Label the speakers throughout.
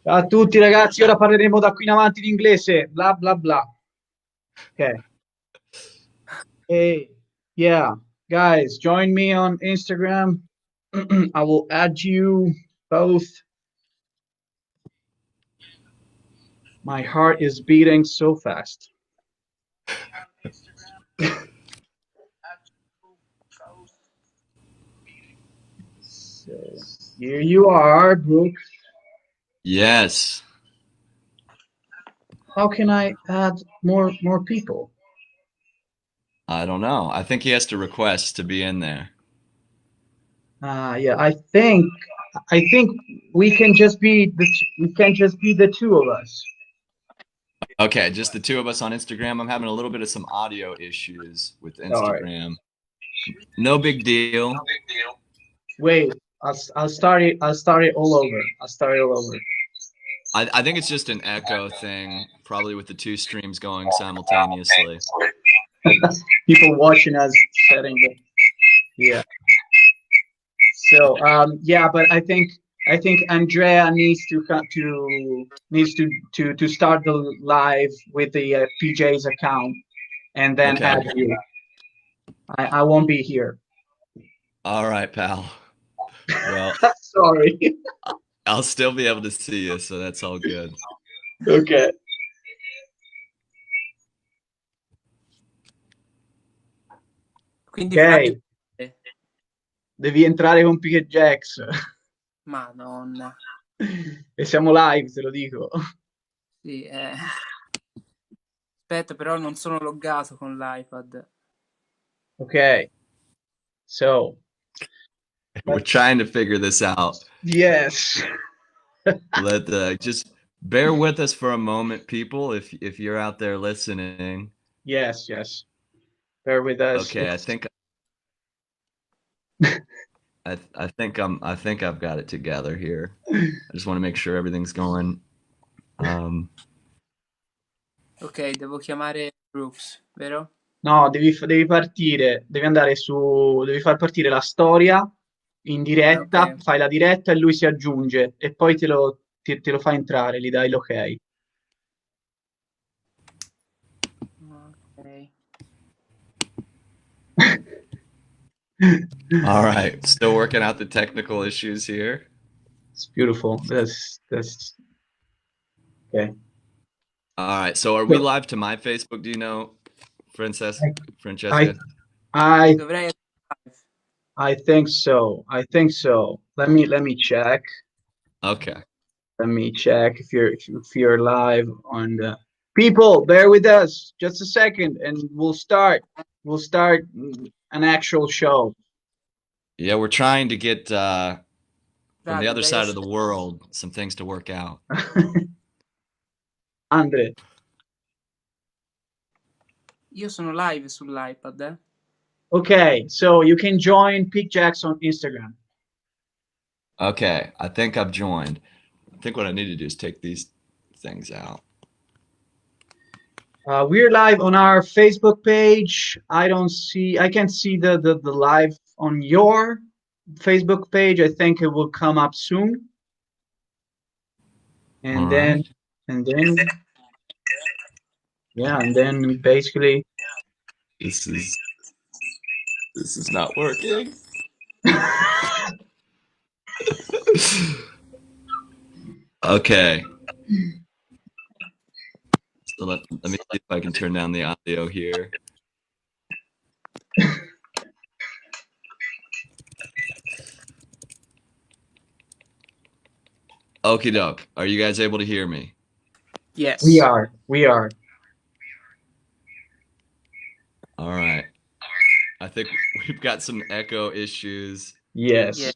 Speaker 1: Ciao a tutti ragazzi, ora parleremo da qui in avanti in inglese, bla bla bla. Okay. Hey, yeah, guys, join me on Instagram. I will add you both. My heart is beating so fast. So here you are, Brooks.
Speaker 2: Yes.
Speaker 1: How can I add more people?
Speaker 2: I don't know. I think he has to request to be in there.
Speaker 1: Yeah, I think we can just be the two of us.
Speaker 2: Okay, just the two of us on Instagram. I'm having a little bit of some audio issues with
Speaker 1: All right.
Speaker 2: Instagram. No big deal.
Speaker 1: Wait, I'll start it. I'll start it all over. I'll start it all over.
Speaker 2: I think it's just an echo thing, probably with the two streams going simultaneously.
Speaker 1: People watching us setting the yeah. So yeah, but I think Andrea needs to start the live with the PJ's account and then
Speaker 2: Okay.
Speaker 1: add you. I won't be here.
Speaker 2: All right, pal. Well,
Speaker 1: Sorry.
Speaker 2: I'll still be able to see you, so that's all good.
Speaker 1: Okay.
Speaker 3: Quindi Flavio,
Speaker 1: Ok, devi entrare con Piqued Jacks
Speaker 3: Madonna.
Speaker 1: e siamo live, te lo dico.
Speaker 3: Sì, aspetta, però non sono loggato con l'iPad.
Speaker 1: Ok. So,
Speaker 2: We're trying to figure this out.
Speaker 1: yes.
Speaker 2: Just bear with us for a moment, people. If you're out there listening.
Speaker 1: Yes, yes. Bear with us.
Speaker 2: Okay, I think I've got it together here. I just want to make sure everything's going.
Speaker 3: Ok, devo chiamare Brooks, vero?
Speaker 1: No, devi partire, devi far partire la storia in diretta,
Speaker 3: Ok.
Speaker 1: fai la diretta e lui si aggiunge e poi te lo fa entrare, gli dai l'ok.
Speaker 3: Ok.
Speaker 2: All right, still working out the technical issues here.
Speaker 1: It's beautiful. That's okay.
Speaker 2: All right, so are we live to my Facebook? Do you know, Francesca?
Speaker 1: I I
Speaker 3: Dovrei essere live.
Speaker 1: I think so. I think so. Let me check.
Speaker 2: Okay.
Speaker 1: Let me check if you're live on the people. Bear with us just a second, and we'll start. We'll start an actual show.
Speaker 2: Yeah, we're trying to get from
Speaker 3: Fra,
Speaker 2: the other
Speaker 3: dovrei
Speaker 2: side of the
Speaker 3: essere...
Speaker 2: world some things to work out.
Speaker 1: Andre,
Speaker 3: Io sono live sull'iPad,
Speaker 1: okay, so you can join Piqued Jacks on Instagram.
Speaker 2: Okay, I think I've joined. I think what I need to do is take these things out.
Speaker 1: We're live on our Facebook page. I can't see the live on your Facebook page. I think it will come up soon.
Speaker 2: All
Speaker 1: And
Speaker 2: right.
Speaker 1: then yeah, and then basically
Speaker 2: This is not working. Okay. So let me see if I can turn down the audio here. Okie doke. Are you guys able to hear me?
Speaker 3: Yes.
Speaker 1: we are.
Speaker 2: All right. I think we've got some echo issues.
Speaker 1: Yes.
Speaker 3: Yeah.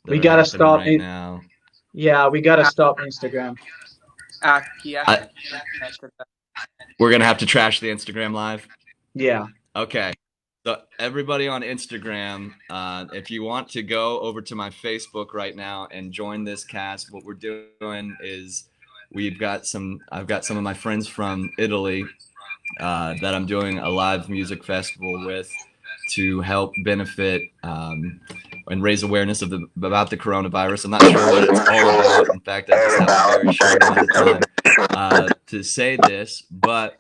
Speaker 1: We
Speaker 2: That are
Speaker 1: gotta
Speaker 2: happening
Speaker 1: stop
Speaker 2: right
Speaker 1: it.
Speaker 2: now.
Speaker 1: Yeah, we gotta stop Instagram.
Speaker 2: We're gonna have to trash the Instagram live.
Speaker 1: Yeah.
Speaker 2: Okay. So everybody on Instagram, if you want to go over to my Facebook right now and join this cast, what we're doing is I've got some of my friends from Italy that I'm doing a live music festival with. to help benefit and raise awareness about the coronavirus. I'm not sure what it's all about. In fact, I just have a very short amount of time to say this, but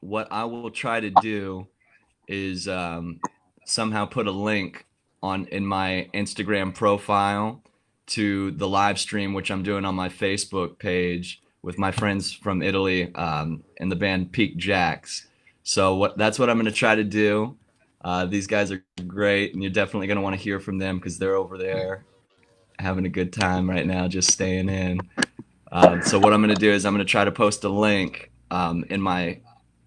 Speaker 2: what I will try to do is somehow put a link in my Instagram profile to the live stream, which I'm doing on my Facebook page with my friends from Italy and the band Piqued Jacks. So that's what I'm going to try to do. These guys are great, and you're definitely going to want to hear from them because they're over there having a good time right now, just staying in. So what I'm going to do is I'm going to try to post a link in my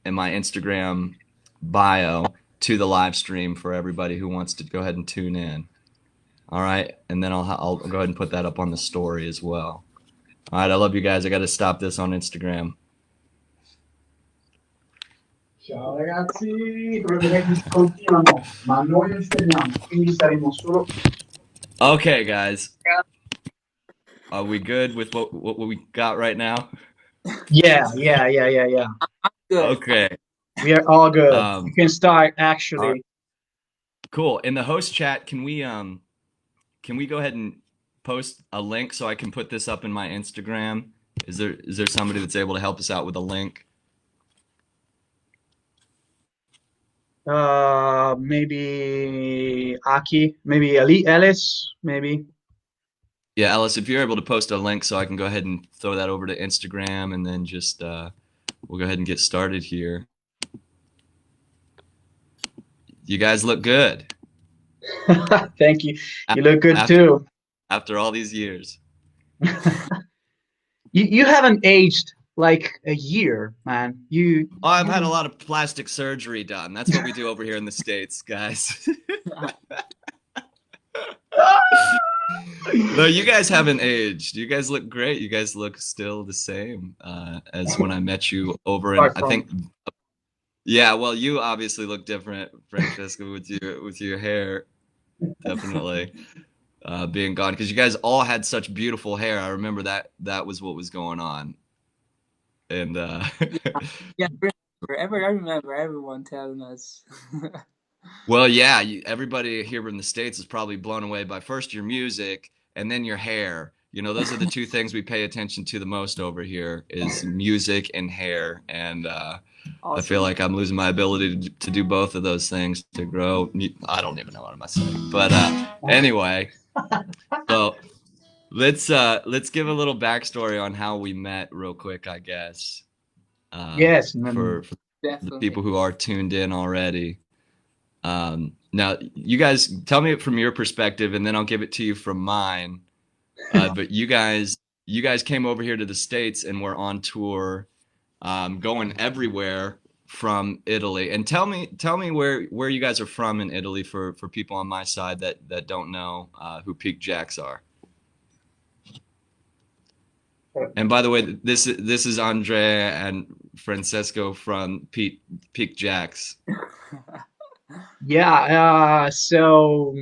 Speaker 2: Instagram bio to the live stream for everybody who wants to go ahead and tune in. All right, and then I'll go ahead and put that up on the story as well. All right, I love you guys. I got to stop this on Instagram.
Speaker 1: Ciao ragazzi, continuano, ma noi non fermiamo, quindi saremo solo.
Speaker 2: Okay, guys. Are we good with what we got right now?
Speaker 1: Yeah.
Speaker 3: Good.
Speaker 2: Okay.
Speaker 1: We are all good. You can start actually.
Speaker 2: Right. Cool. In the host chat, can we go ahead and post a link so I can put this up in my Instagram? Is there somebody that's able to help us out with a link?
Speaker 1: Maybe Aki, maybe Ellis, maybe.
Speaker 2: Yeah, Ellis, if you're able to post a link so I can go ahead and throw that over to Instagram, and then just we'll go ahead and get started here. You guys look good.
Speaker 1: Thank you. You look good too.
Speaker 2: After all these years.
Speaker 1: You haven't aged like a year, man.
Speaker 2: Oh, I've had a lot of plastic surgery done. That's what we do over here in the States, guys. No, you guys haven't aged. You guys look great. You guys look still the same as when I met you over in, I think. Yeah, well, you obviously look different, Francesca, with your hair, definitely being gone, because you guys all had such beautiful hair. I remember that was what was going on, and
Speaker 3: yeah, I remember everyone telling us.
Speaker 2: Well, yeah, everybody here in the States is probably blown away by first your music and then your hair. You know, those are the two things we pay attention to the most over here is music and hair. And awesome. I feel like I'm losing my ability to do both of those things, to grow. I don't even know what I'm saying. But anyway, so let's give a little backstory on how we met real quick, I guess.
Speaker 1: Yes.
Speaker 2: For the people who are tuned in already. Now, you guys tell me it from your perspective, and then I'll give it to you from mine. But you guys came over here to the States and were on tour, going everywhere from Italy. And tell me where you guys are from in Italy for people on my side that don't know who Piqued Jacks are. And by the way, this is Andrea and Francesco from Piqued Jacks.
Speaker 1: Yeah. So,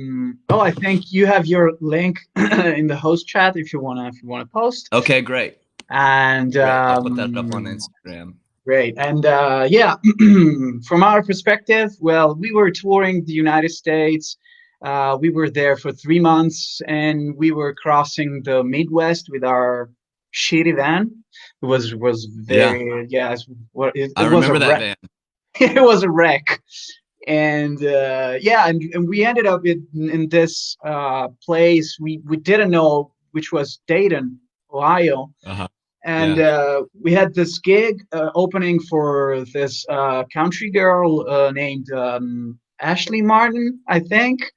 Speaker 1: I think you have your link in the host chat if you wanna post.
Speaker 2: Okay, great.
Speaker 1: And
Speaker 2: great. I'll put that up on Instagram.
Speaker 1: Great. And yeah, from our perspective, well, we were touring the United States. We were there for 3 months, and we were crossing the Midwest with our shitty van. It was very
Speaker 2: I remember that van.
Speaker 1: It was a wreck. And and we ended up in this place we didn't know, which was Dayton, Ohio. And we had this gig opening for this country girl named Ashley Martin, I think.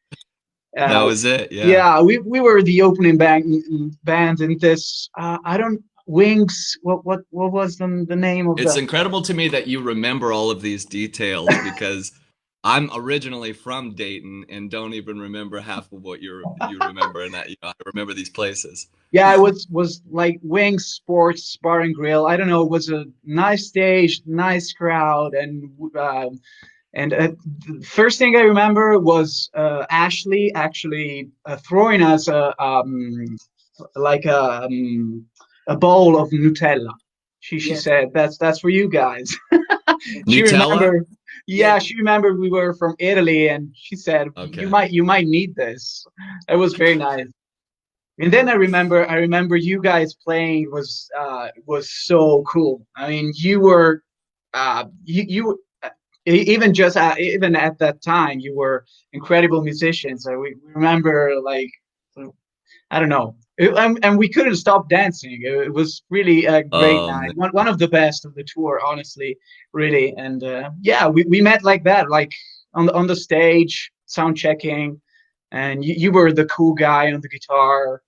Speaker 2: That was it.
Speaker 1: Yeah, we were the opening band in this Wings. What was the name of?
Speaker 2: It's incredible to me that you remember all of these details, because I'm originally from Dayton and don't even remember half of what you remember, and that I remember these places.
Speaker 1: Yeah, it was like Wings Sports Bar and Grill. I don't know. It was a nice stage, nice crowd, and the first thing I remember was Ashley actually throwing us a bowl of Nutella. She said, "That's for you guys."
Speaker 2: Nutella?
Speaker 1: Yeah, she remembered we were from Italy, and she said,
Speaker 2: Okay.
Speaker 1: you might need this." It was very nice. And then I remember you guys playing was so cool. I mean, you were you even just even at that time you were incredible musicians. So we remember like I don't know, and we couldn't stop dancing. It was really a great night.
Speaker 2: Man.
Speaker 1: One of the best of the tour, honestly, really. And yeah, we met like that, like on the stage, sound checking, and you were the cool guy on the guitar.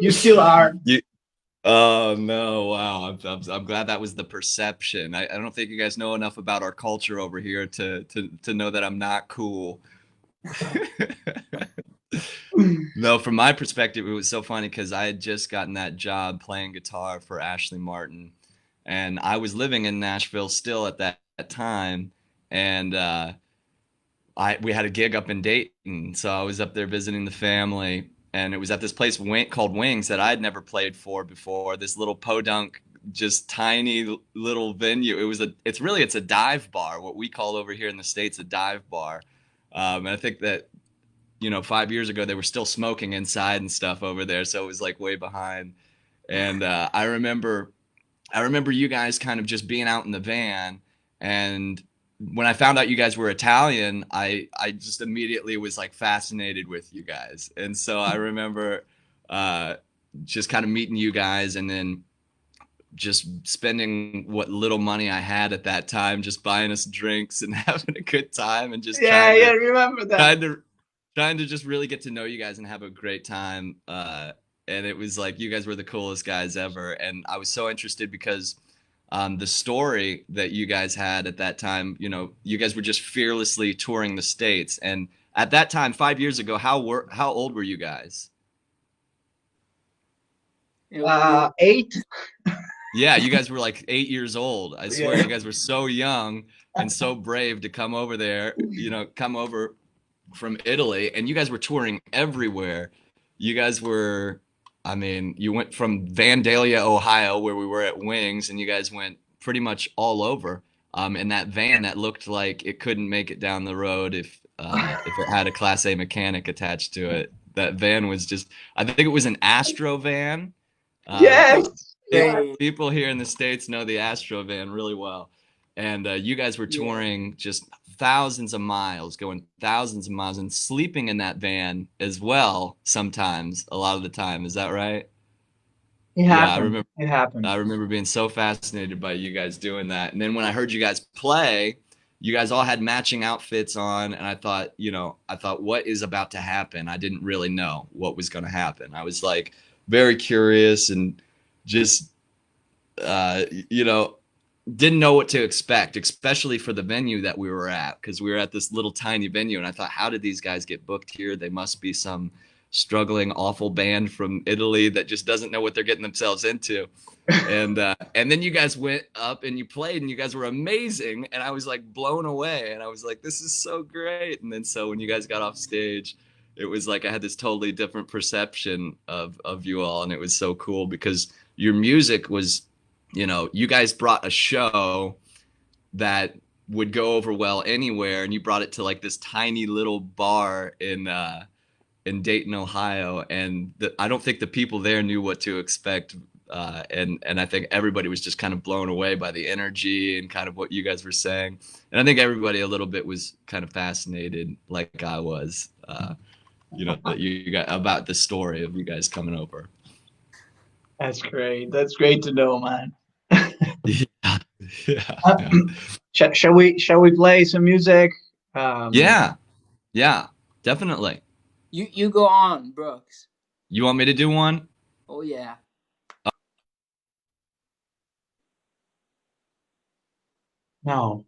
Speaker 1: You still are.
Speaker 2: You, oh no! Wow, I'm glad that was the perception. I don't think you guys know enough about our culture over here to know that I'm not cool. No, from my perspective, it was so funny because I had just gotten that job playing guitar for Ashley Martin, and I was living in Nashville still at that time, and we had a gig up in Dayton, so I was up there visiting the family, and it was at this place called Wings that I'd never played for before. This little podunk, just tiny little venue. It's a dive bar, what we call over here in the States a dive bar. And I think that 5 years ago they were still smoking inside and stuff over there, so it was like way behind. And I remember you guys kind of just being out in the van, and when I found out you guys were Italian, I just immediately was like fascinated with you guys. And so I remember uh, just kind of meeting you guys, and then just spending what little money I had at that time, just buying us drinks and having a good time, and just
Speaker 1: Yeah, yeah, remember that.
Speaker 2: trying to just really get to know you guys and have a great time. And it was like you guys were the coolest guys ever, and I was so interested because the story that you guys had at that time, you guys were just fearlessly touring the States. And at that time, 5 years ago, how old were you guys?
Speaker 1: 8.
Speaker 2: Yeah, you guys were like 8 years old. I swear,
Speaker 1: Yeah.
Speaker 2: you guys were so young and so brave to come over there, come over from Italy, and you guys were touring everywhere. You guys were, I mean, you went from Vandalia, Ohio, where we were at Wings, and you guys went pretty much all over in that van that looked like it couldn't make it down the road if it had a Class A mechanic attached to it. That van was just, I think it was an Astro van. Uh,
Speaker 1: Yes. Yeah.
Speaker 2: People here in the States know the Astro van really well. And you guys were
Speaker 3: Yeah.
Speaker 2: touring just thousands of miles, going thousands of miles, and sleeping in that van as well sometimes, a lot of the time. Is that right?
Speaker 1: It
Speaker 2: Yeah,
Speaker 1: happened. It happened.
Speaker 2: I remember being so fascinated by you guys doing that. And then when I heard you guys play, you guys all had matching outfits on, and I thought, what is about to happen? I didn't really know what was going to happen. I was like very curious and just uh, you know, didn't know what to expect, especially for the venue that we were at, because we were at this little tiny venue, and I thought, how did these guys get booked here? They must be some struggling, awful band from Italy that just doesn't know what they're getting themselves into. And then you guys went up and you played, and you guys were amazing, and I was like blown away, and I was like, this is so great. And then so when you guys got off stage, it was like I had this totally different perception of you all, and it was so cool because your music was, you guys brought a show that would go over well anywhere, and you brought it to like this tiny little bar in Dayton, Ohio, and I don't think the people there knew what to expect. And I think everybody was just kind of blown away by the energy and kind of what you guys were saying. And I think everybody a little bit was kind of fascinated, like I was, that you got about the story of you guys coming over.
Speaker 1: That's great. That's great to know, man.
Speaker 2: Yeah, yeah,
Speaker 1: Uh,
Speaker 2: yeah.
Speaker 1: shall we play some music?
Speaker 2: Yeah, yeah, definitely.
Speaker 3: You go on, Brooks.
Speaker 2: You want me to do one?
Speaker 3: Oh yeah.
Speaker 1: No,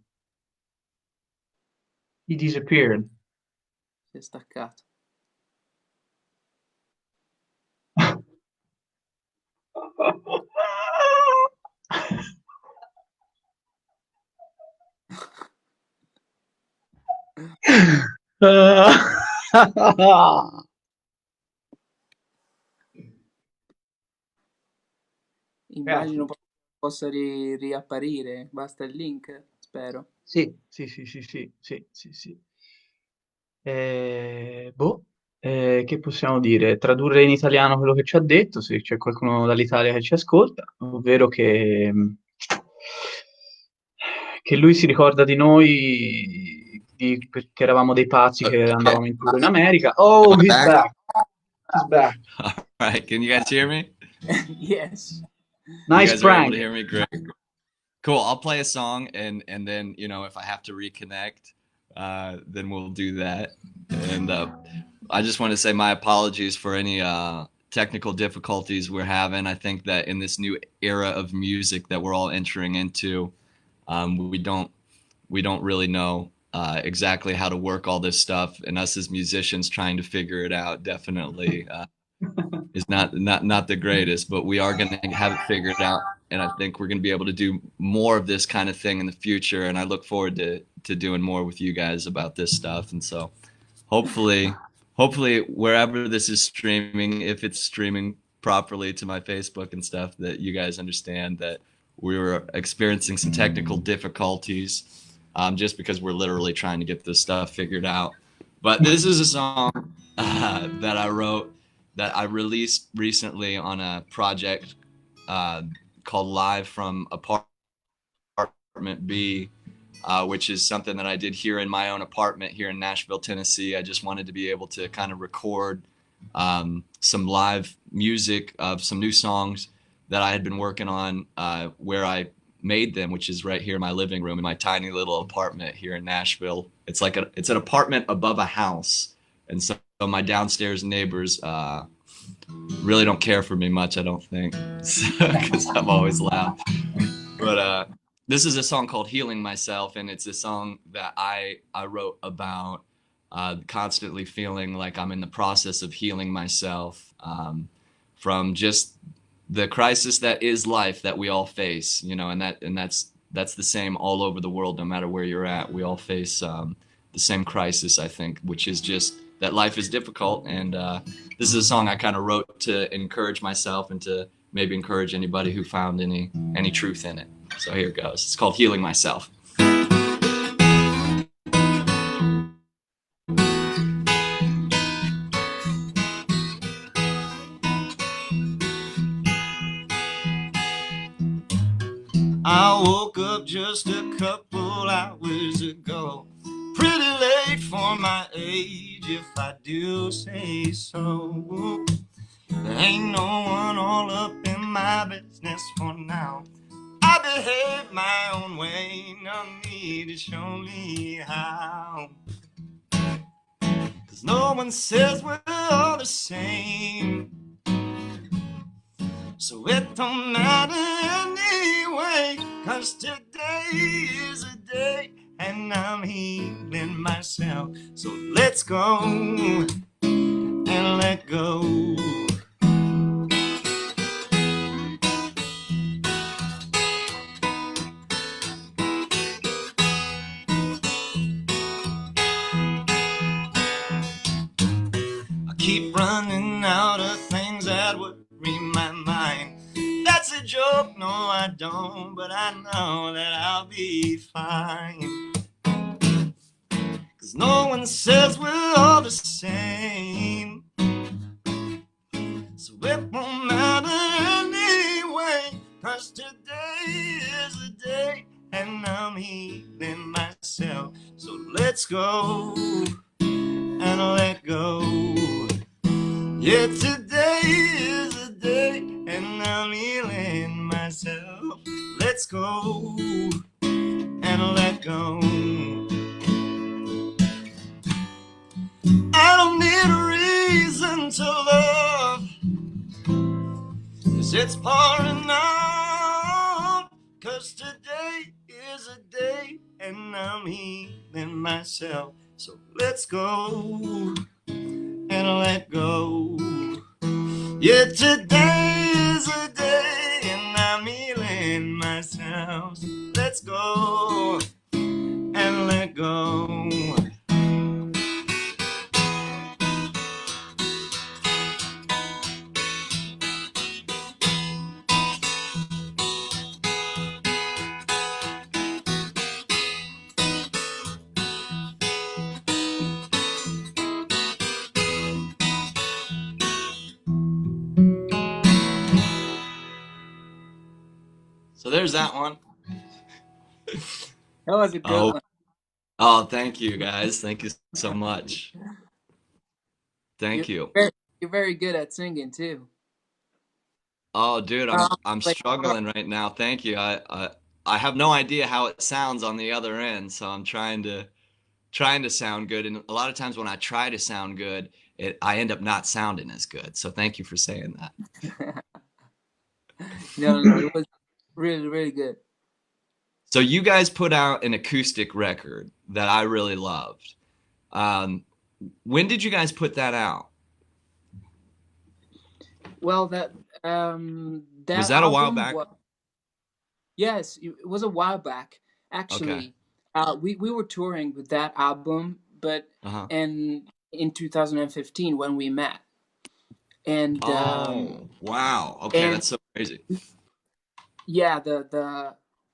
Speaker 1: he disappeared.
Speaker 3: Si è staccato.
Speaker 1: Yeah.
Speaker 3: Immagino possa riapparire. Basta il link. spero.
Speaker 1: Sì. Che possiamo dire? Tradurre in italiano quello che ci ha detto, se c'è qualcuno dall'Italia che ci ascolta, ovvero che lui si ricorda di noi perché eravamo dei pazzi che
Speaker 2: Okay.
Speaker 1: andavamo in tour in America. Oh,
Speaker 2: Am I
Speaker 1: he's
Speaker 2: back?
Speaker 1: back. He's back.
Speaker 2: All right. Can you guys hear me?
Speaker 3: Yes.
Speaker 2: You
Speaker 1: Nice
Speaker 2: guys are able
Speaker 1: prank.
Speaker 2: to hear me? Great. Cool. I'll play a song and then, you know, if I have to reconnect, then we'll do that. And I just want to say my apologies for any technical difficulties we're having. I think that in this new era of music that we're all entering into, we don't really know exactly how to work all this stuff, and us as musicians trying to figure it out definitely is not the greatest, but we are going to have it figured out, and I think we're going to be able to do more of this kind of thing in the future, and I look forward to doing more with you guys about this stuff. And so hopefully wherever this is streaming, if it's streaming properly to my Facebook and stuff, that you guys understand that we were experiencing some technical difficulties, just because we're literally trying to get this stuff figured out. But this is a song that I wrote, that I released recently on a project called Live from Apartment B, which is something that I did here in my own apartment here in Nashville, Tennessee. I just wanted to be able to kind of record some live music of some new songs that I had been working on, where I made them, which is right here in my living room in my tiny little apartment here in Nashville. It's like it's an apartment above a house, and so my downstairs neighbors really don't care for me much, I don't think, because I'm always loud. But this is a song called Healing Myself, and it's a song that I wrote about constantly feeling like I'm in the process of healing myself from just the crisis that is life that we all face, you know, and that's the same all over the world, no matter where you're at. We all face the same crisis, I think, which is just that life is difficult. And this is a song I kind of wrote to encourage myself and to maybe encourage anybody who found any truth in it. So here it goes. It's called Healing Myself. I woke up just a couple hours ago, pretty late for my age, if I do say so. There ain't no one all up in my business for now. I behave my own way, no need to show me how. 'Cause no one says we're all the same, so it don't matter anyway. 'Cause today is a day and I'm healing myself. So let's go and let go. Keep running out of things that worry my mind. That's a joke, no I don't, but I know that I'll be fine. 'Cause no one says we're all the same, so it won't matter anyway. 'Cause today is the day and I'm healing myself. So let's go and let go. Yeah, today is the day and I'm healing myself. Let's go and let go. I don't need a reason to love, 'cause it's pouring on. 'Cause today is a day and I'm healing myself. So let's go and let go. Yeah, today is a day and I'm healing myself. So let's go and let go. So there's that one.
Speaker 3: That was a good one.
Speaker 2: Oh, thank you guys. Thank you so much. Thank you.
Speaker 3: You're very good at singing too.
Speaker 2: Oh, dude, I'm struggling right now. Thank you. I have no idea how it sounds on the other end, so I'm trying to sound good. And a lot of times when I try to sound good, I end up not sounding as good. So thank you for saying that.
Speaker 3: No, it was really, really good.
Speaker 2: So you guys put out an acoustic record that I really loved. When did you guys put that out?
Speaker 3: Well, that
Speaker 2: Was that a while back?
Speaker 3: Yes, it was a while back. Actually, we were touring with that album, but in 2015 when we met. And
Speaker 2: wow, okay, that's so crazy.
Speaker 3: Yeah,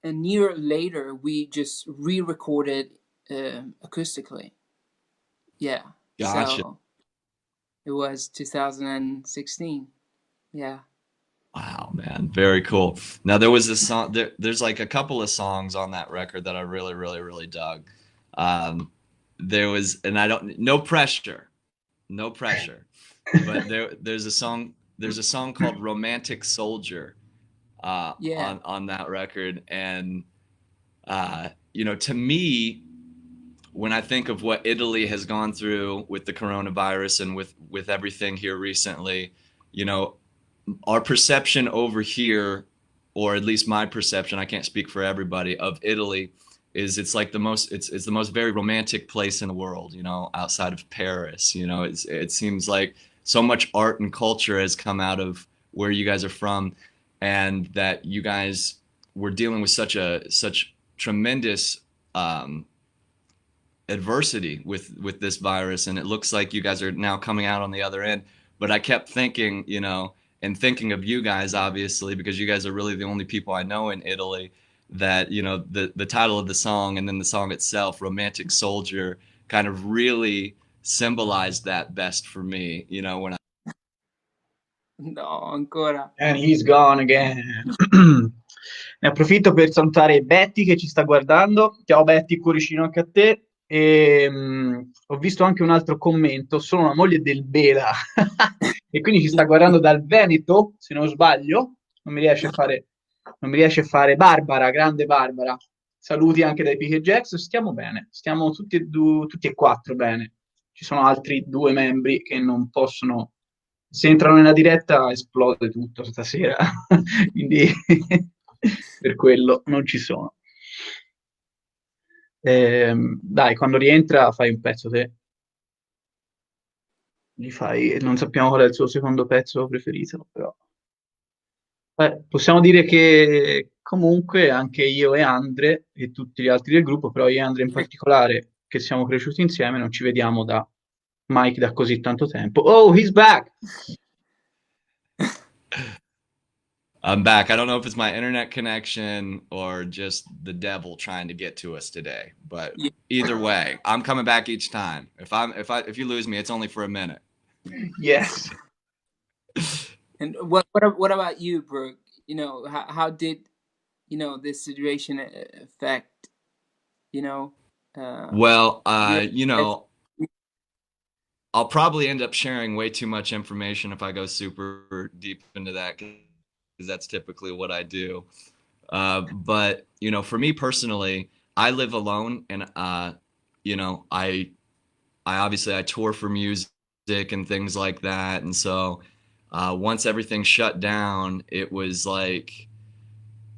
Speaker 3: a year later we just re-recorded acoustically. Yeah.
Speaker 2: Gotcha.
Speaker 3: So it was 2016. Yeah.
Speaker 2: Wow, man, very cool. Now there was this song. There's like a couple of songs on that record that I really, really, really dug. There was, and I don't, no pressure, but there's a song. There's a song called "Romantic Soldier" on that record, and you know, to me, when I think of what Italy has gone through with the coronavirus and with everything here recently, you know, our perception over here, or at least my perception, I can't speak for everybody, of Italy is it's like the most very romantic place in the world, you know, outside of Paris. You know, it seems like so much art and culture has come out of where you guys are from, and that you guys were dealing with such tremendous adversity with this virus, and it looks like you guys are now coming out on the other end. But I kept thinking, you know, and thinking of you guys, obviously, because you guys are really the only people I know in Italy, that, you know, the title of the song and then the song itself, Romantic Soldier, kind of really symbolized that best for me, you know, when I...
Speaker 3: No, ancora.
Speaker 1: And he's gone again. Ne approfitto per salutare Betty che ci sta guardando. Ciao Betty, cuoricino anche a te. E, ho visto anche un altro commento, sono la moglie del Bela e quindi ci sta guardando dal Veneto, se non sbaglio. Non mi riesce a fare Barbara, grande Barbara. Saluti anche dai Piqued Jacks. Stiamo bene, stiamo tutti e quattro bene. Ci sono altri due membri che non possono, se entrano nella diretta esplode tutto stasera, quindi per quello non ci sono. Dai, quando rientra fai un pezzo te. Non sappiamo qual è il suo secondo pezzo preferito, però. Possiamo dire che comunque anche io e Andre e tutti gli altri del gruppo, però io e Andre in particolare, che siamo cresciuti insieme, non ci vediamo da Mike da così tanto tempo. Oh, he's back!
Speaker 2: I'm back. I don't know if it's my internet connection or just the devil trying to get to us today, but either way, I'm coming back each time. If you lose me, it's only for a minute.
Speaker 1: Yes.
Speaker 3: And what about you, Brooke? You know, how did, you know, this situation affect, you know?
Speaker 2: Well, you know, I'll probably end up sharing way too much information if I go super deep into that, because that's typically what I do. But, you know, for me personally, I live alone, and, you know, I obviously I tour for music and things like that. And so once everything shut down, it was like,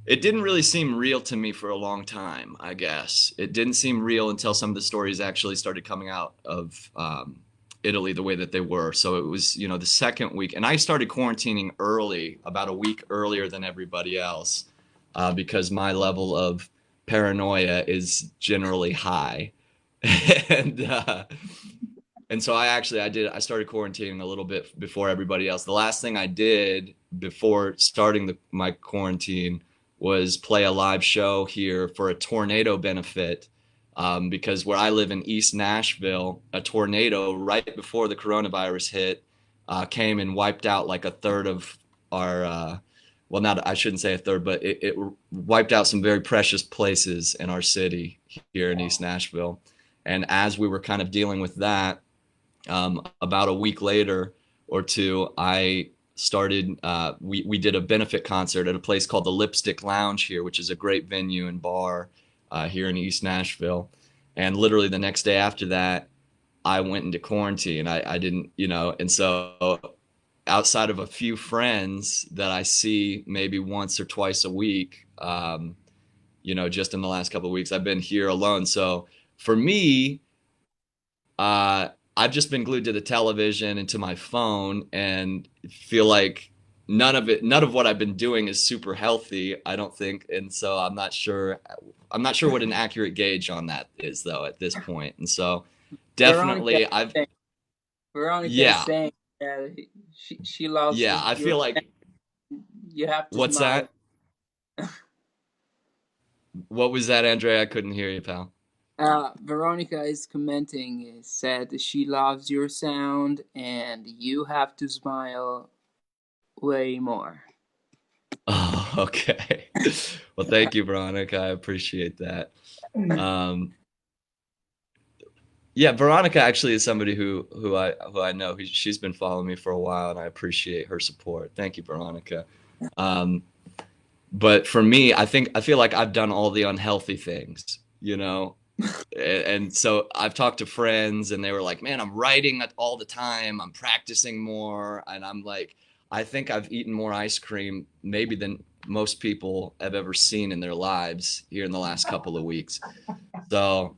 Speaker 2: it didn't really seem real to me for a long time, I guess. It didn't seem real until some of the stories actually started coming out of Italy the way that they were. So it was, you know, the second week, and I started quarantining early, about a week earlier than everybody else, because my level of paranoia is generally high. And so I started quarantining a little bit before everybody else. The last thing I did before starting my quarantine was play a live show here for a tornado benefit, because where I live in East Nashville, a tornado right before the coronavirus hit came and wiped out like a third of our well, not, I shouldn't say a third, but it wiped out some very precious places in our city here in East Nashville. And as we were kind of dealing with that, about a week later or two, I started, we did a benefit concert at a place called the Lipstick Lounge here, which is a great venue and bar here in East Nashville. And literally the next day after that, I went into quarantine. I didn't, and so outside of a few friends that I see maybe once or twice a week, just in the last couple of weeks, I've been here alone. So for me, I've just been glued to the television and to my phone, and feel like none of what I've been doing is super healthy, I don't think. And so I'm not sure what an accurate gauge on that is, though, at this point. And so definitely
Speaker 3: Veronica
Speaker 2: yeah.
Speaker 3: is saying she loves
Speaker 2: Yeah, I feel like,
Speaker 3: you have to
Speaker 2: what's
Speaker 3: smile.
Speaker 2: that? What was that, Andre? I couldn't hear you, pal.
Speaker 3: Veronica is commenting, said she loves your sound and you have to smile way more.
Speaker 2: Oh, okay. Well, thank you, Veronica. I appreciate that. Yeah, Veronica actually is somebody who I know. She's been following me for a while, and I appreciate her support. Thank you, Veronica. But for me, I feel like I've done all the unhealthy things, and so I've talked to friends, and they were like, "Man, I'm writing all the time. I'm practicing more," and I'm like, I think I've eaten more ice cream maybe than most people have ever seen in their lives here in the last couple of weeks. So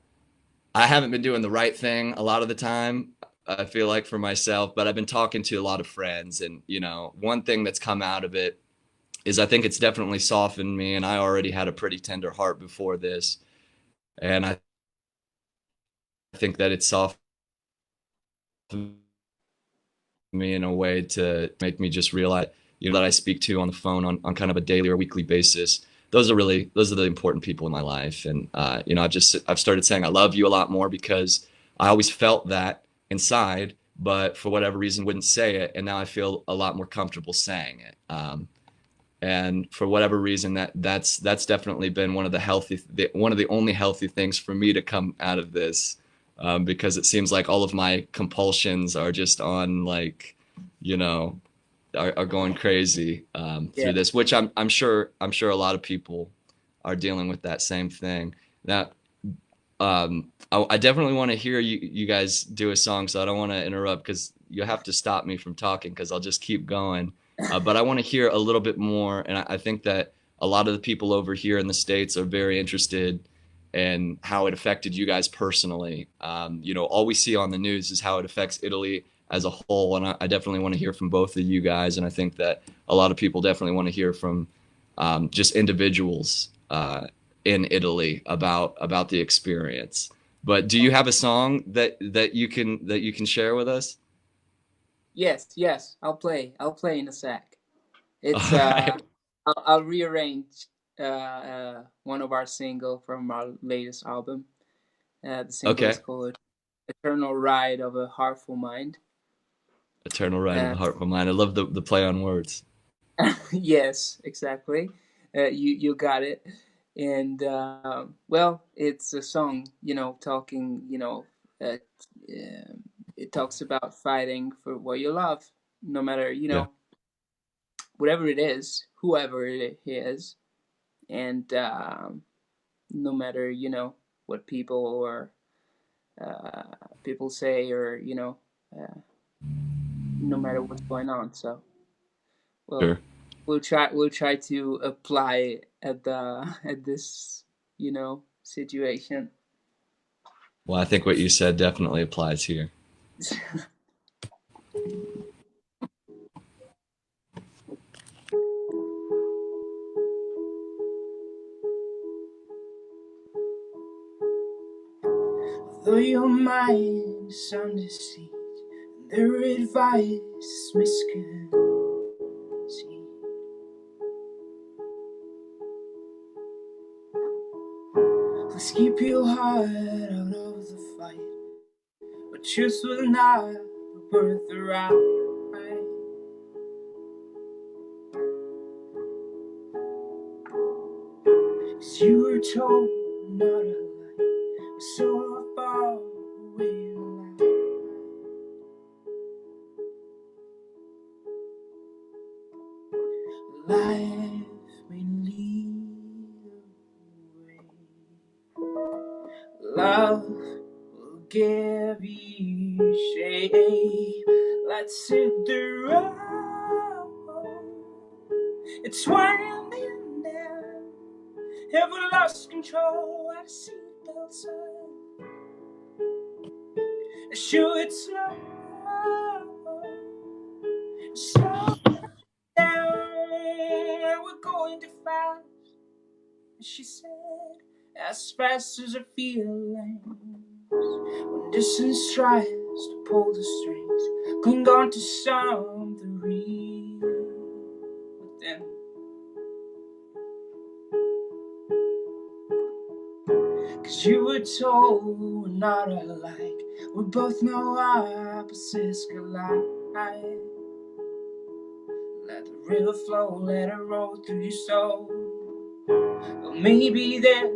Speaker 2: I haven't been doing the right thing a lot of the time, I feel like, for myself, but I've been talking to a lot of friends, and one thing that's come out of it is I think it's definitely softened me, and I already had a pretty tender heart before this, and I think that it's softened me in a way to make me just realize, that I speak to on the phone on kind of a daily or weekly basis. Those are the important people in my life. And, I've started saying I love you a lot more, because I always felt that inside, but for whatever reason wouldn't say it. And now I feel a lot more comfortable saying it. And for whatever reason, that's definitely been one of the only healthy things for me to come out of this. Because it seems like all of my compulsions are just on, like, are going crazy through this, which I'm sure a lot of people are dealing with that same thing. Now, I definitely want to hear you guys do a song, so I don't want to interrupt, because you have to stop me from talking, because I'll just keep going. But I want to hear a little bit more, and I think that a lot of the people over here in the States are very interested in how it affected you guys personally. All we see on the news is how it affects Italy as a whole, and I definitely want to hear from both of you guys, and I think that a lot of people definitely want to hear from just individuals in Italy about the experience. But do you have a song that you can share with us?
Speaker 3: Yes, I'll play in a sec. It's
Speaker 2: Right.
Speaker 3: I'll rearrange one of our single from our latest album. The single
Speaker 2: Okay.
Speaker 3: is called "Eternal Ride of a Heartful Mind."
Speaker 2: Eternal Ride of a Heartful Mind. I love the play on words.
Speaker 3: Yes, exactly. You got it. And well, it's a song, talking, it talks about fighting for what you love, no matter,
Speaker 2: Yeah.
Speaker 3: whatever it is, whoever it is, and no matter, what people or people say, or no matter what's going on. So, well,
Speaker 2: Sure.
Speaker 3: we'll try to apply at this situation.
Speaker 2: Well, I think what you said definitely applies here.
Speaker 3: Though your mind is on deceit, their advice is misconceived. Let's keep your heart out of the fight, but truth will not be birth around. 'Cause you were told not to like, we're so far away alive. Life may lead the way. Love will give you shape. Let's hit the road. It's winding down. Have we lost control? Out of seatbelt sign. Sure, it's slow. Slow down. We're going too fast. She said, as fast as her feelings. When distance tries to pull the strings, cling on to something real within. 'Cause you were told we're not alike. We both know opposites collide. Let the river flow, let it roll through your soul. Well, maybe this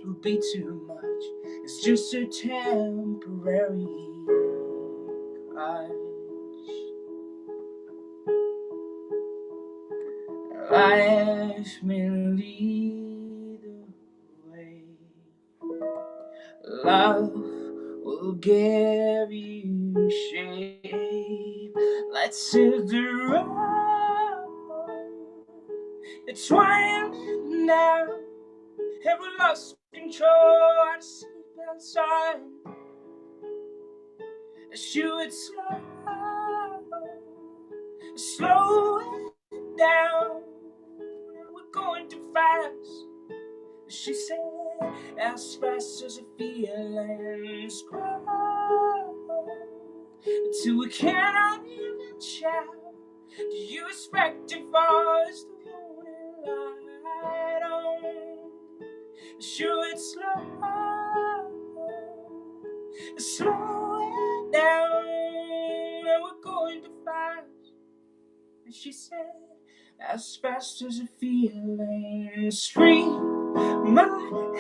Speaker 3: will be too much. It's just a temporary crush. Life may lead the way. Love will give you shape. Let's hit the road. It's winding now. Have we lost control? Out of seatbelt sign. Shoot it slow it down. We're going too fast. She said, as fast as the feelings grow, till we cannot even shout. Do you expect it for us to hold it light on? Sure, it's slow it down, and we're going too fast. And she said, as fast as the feelings free my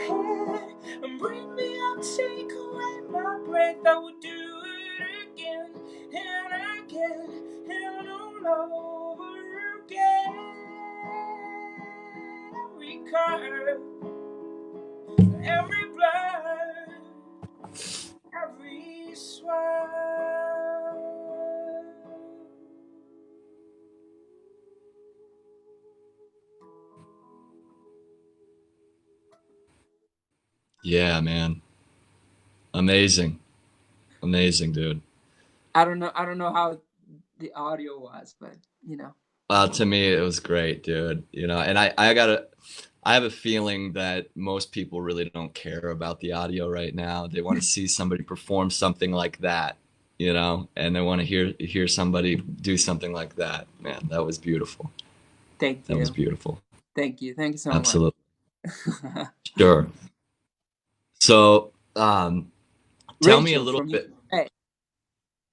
Speaker 3: head and bring me up, take away my breath. I would do it again and again and all over again. Every curve, every blur, every swerve.
Speaker 2: Yeah, man. Amazing, dude.
Speaker 3: I don't know how the audio was, but you know.
Speaker 2: To me, it was great, dude. You know, and I have a feeling that most people really don't care about the audio right now. They want to see somebody perform something like that, you know, and they want to hear somebody do something like that. Man, that was beautiful.
Speaker 3: Thank you.
Speaker 2: That was beautiful.
Speaker 3: Thank you so
Speaker 2: Absolutely.
Speaker 3: much.
Speaker 2: Sure. So, tell
Speaker 3: Rachel
Speaker 2: me a little bit.
Speaker 3: UK.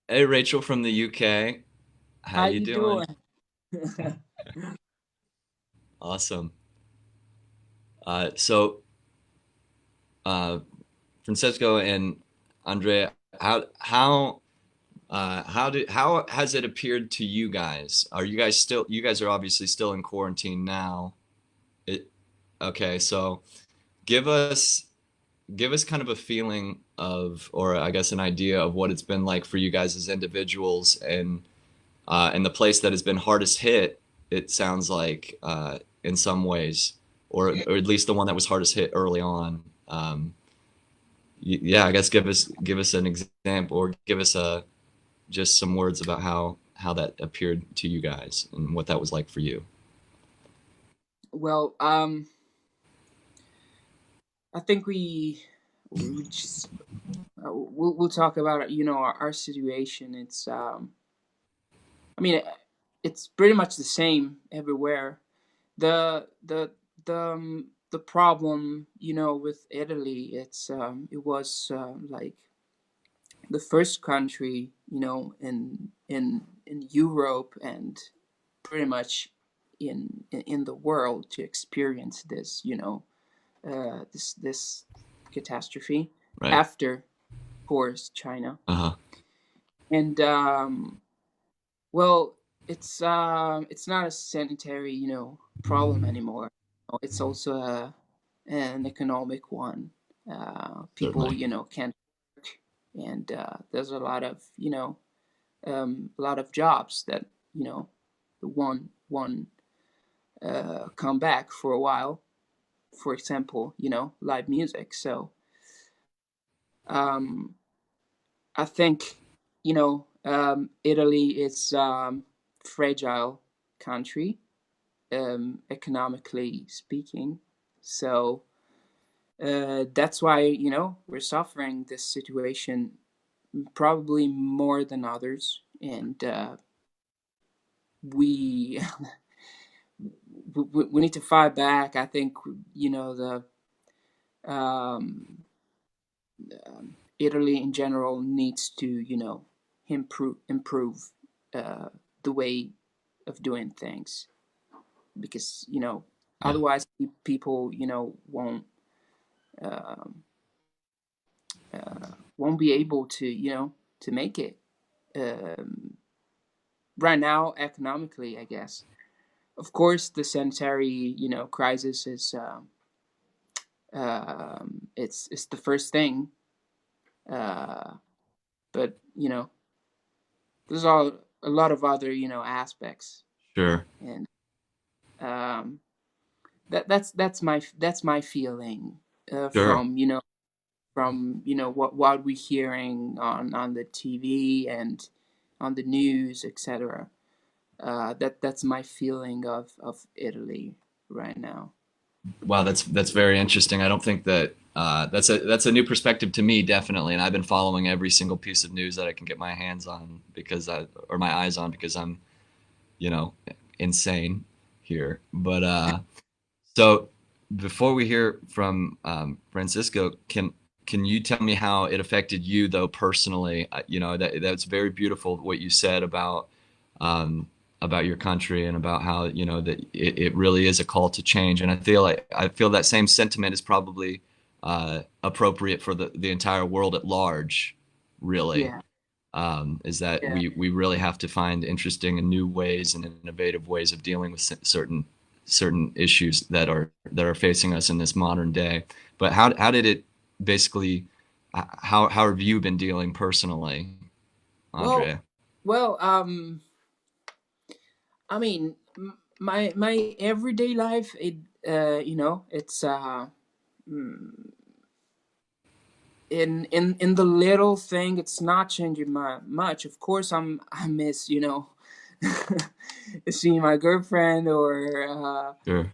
Speaker 2: Hey, Rachel from the UK. How you doing? Awesome. So, Francesco and Andrea, how has it appeared to you guys? Are you guys still? You guys are obviously still in quarantine now. Okay, so give us kind of a feeling of, or I guess an idea of what it's been like for you guys as individuals, and the place that has been hardest hit. It sounds like in some ways, or at least the one that was hardest hit early on. Yeah, I guess give us an example, or give us just some words about how that appeared to you guys and what that was like for you.
Speaker 3: Well, I think we just we'll talk about, you know, our situation. It's I mean, it's pretty much the same everywhere. The problem, you know, with Italy, it was like the first country, you know, in Europe and pretty much in the world to experience this, you know, this catastrophe.
Speaker 2: Right.
Speaker 3: After, of course, China. And well, it's not a sanitary, problem anymore. It's also an economic one. People,
Speaker 2: Certainly.
Speaker 3: can't work, and there's a lot of, jobs that, one come back for a while. For example, live music. So um, I think, Italy is fragile country, economically speaking. So that's why, we're suffering this situation probably more than others. And we, we need to fight back. I think, the um, Italy in general needs to, improve the way of doing things, because otherwise people um, won't be able to to make it right now economically, I guess. Of course, the sanitary crisis is it's the first thing, uh, but there's a lot of other aspects.
Speaker 2: Sure.
Speaker 3: And um, that's my feeling
Speaker 2: Sure.
Speaker 3: from what we're hearing on the TV and on the news, etc. That's my feeling of Italy right now.
Speaker 2: Wow, that's very interesting. I don't think that that's a new perspective to me, definitely. And I've been following every single piece of news that I can get my hands on or my eyes on, because I'm, you know, insane here. But so before we hear from Francisco, can you tell me how it affected you though personally? That's very beautiful what you said um, about your country and about how that it really is a call to change. And I feel that same sentiment is probably appropriate for the entire world at large. Really,
Speaker 3: Yeah,
Speaker 2: is that
Speaker 3: yeah.
Speaker 2: we really have to find interesting and new ways and innovative ways of dealing with certain issues that are facing us in this modern day. But how did it basically? How have you been dealing personally,
Speaker 3: Well,
Speaker 2: Andre?
Speaker 3: well, I mean, my everyday life, it's mm, in the little thing, it's not changing much. Of course, I miss seeing my girlfriend, or
Speaker 2: Sure.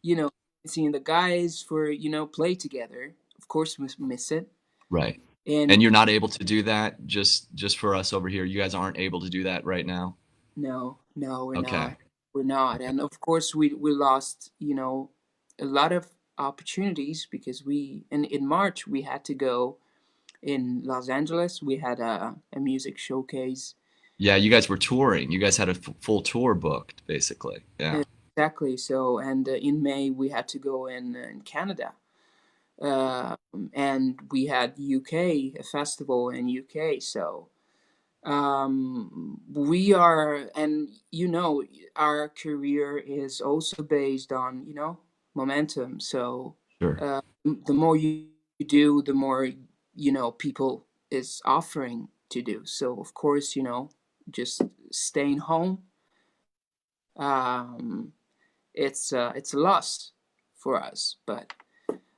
Speaker 3: seeing the guys for play together. Of course, we miss it.
Speaker 2: Right.
Speaker 3: And
Speaker 2: And you're not able to do that just for us over here. You guys aren't able to do that right now.
Speaker 3: no, we're
Speaker 2: Okay.
Speaker 3: not. We're not.
Speaker 2: Okay.
Speaker 3: And of course, we lost a lot of opportunities, because in March we had to go in Los Angeles. We had a music showcase.
Speaker 2: Yeah, you guys were touring. You guys had a full tour booked, basically. Yeah.
Speaker 3: Exactly. So, and in May we had to go in Canada, and we had UK, a festival in UK. So we are, and our career is also based on momentum. So
Speaker 2: Sure.
Speaker 3: the more you do, the more people is offering to do. So of course, just staying home, um it's a loss for us. But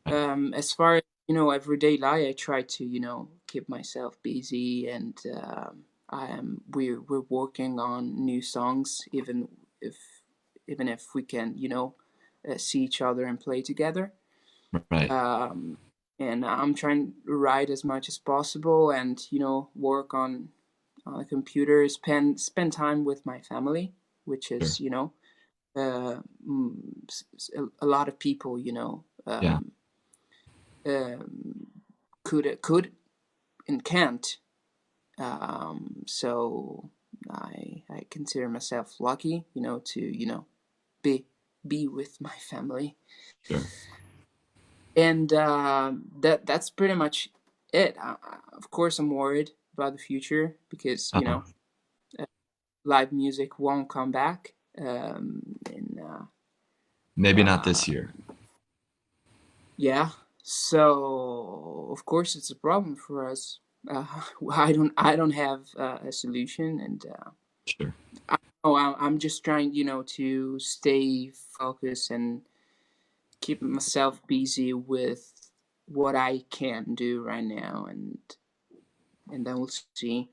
Speaker 3: as far as everyday life, I try to keep myself busy, and we're working on new songs, if if we can see each other and play together.
Speaker 2: Right.
Speaker 3: um, and I'm trying to write as much as possible, and work on a computer, spend time with my family, which
Speaker 2: Sure.
Speaker 3: is uh, a lot of people
Speaker 2: Yeah.
Speaker 3: um, could and can't. So I consider myself lucky, to be with my family.
Speaker 2: Sure.
Speaker 3: And that's pretty much it. Of course, I'm worried about the future because live music won't come back. And
Speaker 2: maybe not this year.
Speaker 3: Yeah, so of course it's a problem for us. I don't have a solution, and
Speaker 2: Sure.
Speaker 3: I'm just trying, to stay focused and keep myself busy with what I can do right now, and then we'll see.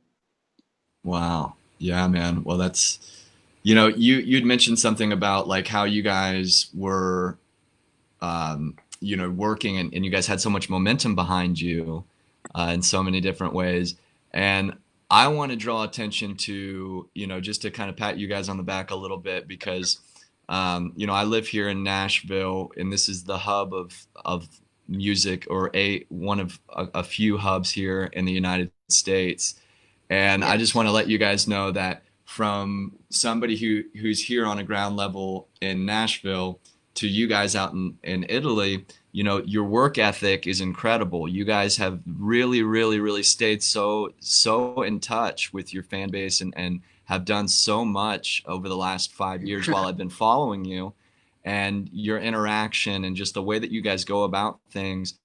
Speaker 2: Wow. Yeah, man. Well, that's, you'd mentioned something about like how you guys were, working and you guys had so much momentum behind you in so many different ways. And I want to draw attention to, just to kind of pat you guys on the back a little bit because, I live here in Nashville and this is the hub of music or one of a few hubs here in the United States. And I just want to let you guys know that from somebody who's here on a ground level in Nashville to you guys out in Italy, your work ethic is incredible. You guys have really, really, really stayed so in touch with your fan base and have done so much over the last 5 years while I've been following you. And your interaction and just the way that you guys go about things,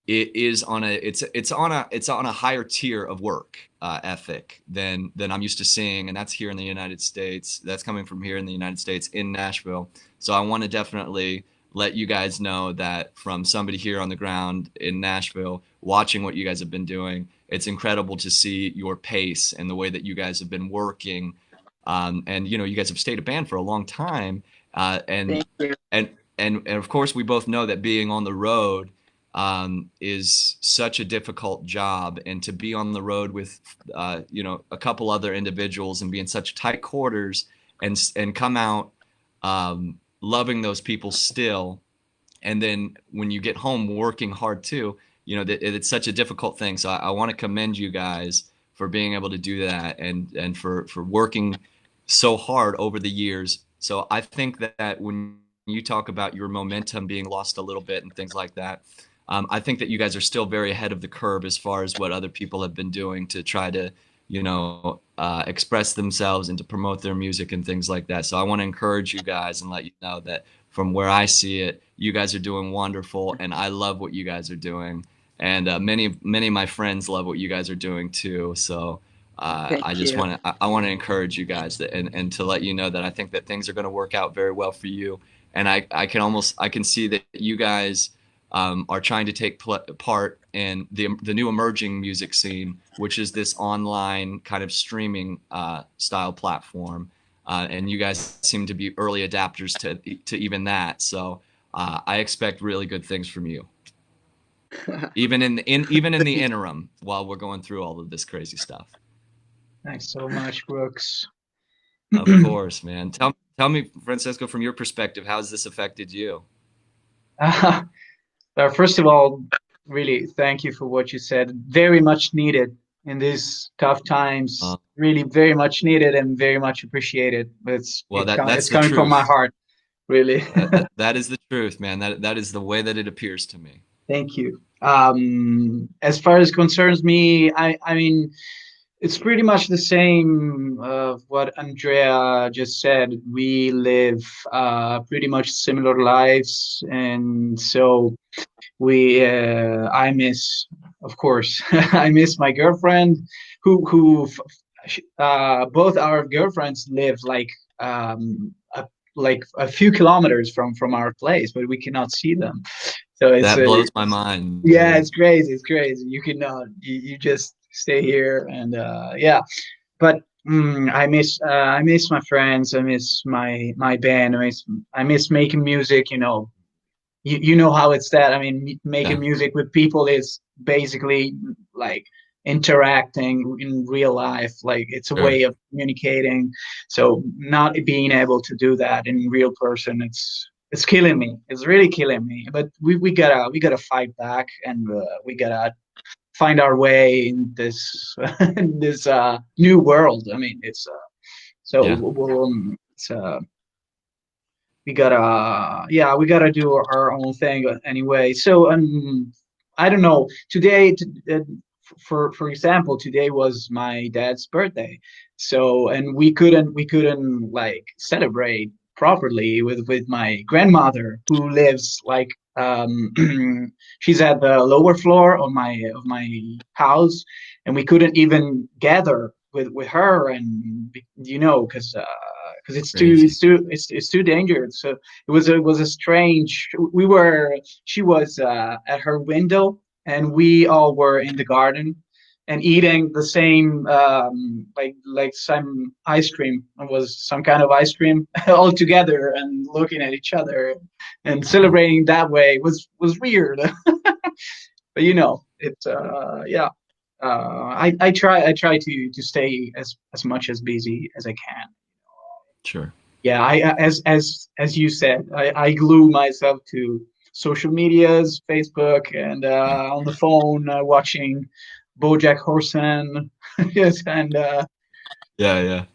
Speaker 2: it's on a higher tier of work ethic than I'm used to seeing, and that's here in the United States. That's coming from here in the United States in Nashville. So I want to definitely let you guys know that from somebody here on the ground in Nashville, watching what you guys have been doing, it's incredible to see your pace and the way that you guys have been working. And you guys have stayed a band for a long time, and and of course we both know that being on the road is such a difficult job, and to be on the road with a couple other individuals and be in such tight quarters and come out loving those people still, and then when you get home working hard too, it's such a difficult thing. So I want to commend you guys for being able to do that and for working so hard over the years. So I think that when you talk about your momentum being lost a little bit and things like that, I think that you guys are still very ahead of the curve as far as what other people have been doing to try to, express themselves and to promote their music and things like that. So I want to encourage you guys and let you know that from where I see it, you guys are doing wonderful, and I love what you guys are doing. And many of my friends love what you guys are doing too. So I just want to encourage you guys and to let you know that I think that things are going to work out very well for you. And I can see that you guys are trying to take part in the new emerging music scene, which is this online kind of streaming style platform. And you guys seem to be early adapters to even that. So I expect really good things from you, even in the interim while we're going through all of this crazy stuff.
Speaker 1: Thanks so much, Brooks.
Speaker 2: Of course, man. Tell me, Francesco, from your perspective, how has this affected you?
Speaker 1: First of all, really thank you for what you said. Very much needed in these tough times. Really very much needed and very much appreciated. That's coming from my heart, really.
Speaker 2: That is the truth, man. That is the way that it appears to me.
Speaker 1: Thank you. As far as concerns me, I mean, it's pretty much the same of what Andrea just said. We live pretty much similar lives, and so I miss, of course, I miss my girlfriend, who both our girlfriends live like a few kilometers from our place, but we cannot see them. So
Speaker 2: that blows my mind.
Speaker 1: Yeah, dude. It's crazy. It's crazy. You cannot. You just stay here, and yeah. But I miss my friends. I miss my band. I miss making music. You know how it's that. I mean, making music with people is basically like interacting in real life. Like it's a way of communicating. So not being able to do that in real person, it's killing me. It's really killing me. But we gotta fight back, and we gotta find our way in this new world. I mean, it's we gotta do our own thing anyway. So I don't know. Today, for example, today was my dad's birthday. So and we couldn't like celebrate properly with my grandmother who lives like she's at the lower floor of my house, and we couldn't even gather with her, and because it's too dangerous. So it was a strange. She was at her window, and we all were in the garden and eating the same like some ice cream. It was some kind of ice cream all together and looking at each other and celebrating that way was weird. But it's yeah. I try to stay as much as busy as I can.
Speaker 2: Sure.
Speaker 1: Yeah, as you said, I glue myself to social medias, Facebook, and on the phone watching BoJack Horseman. Yes, and
Speaker 2: Yeah.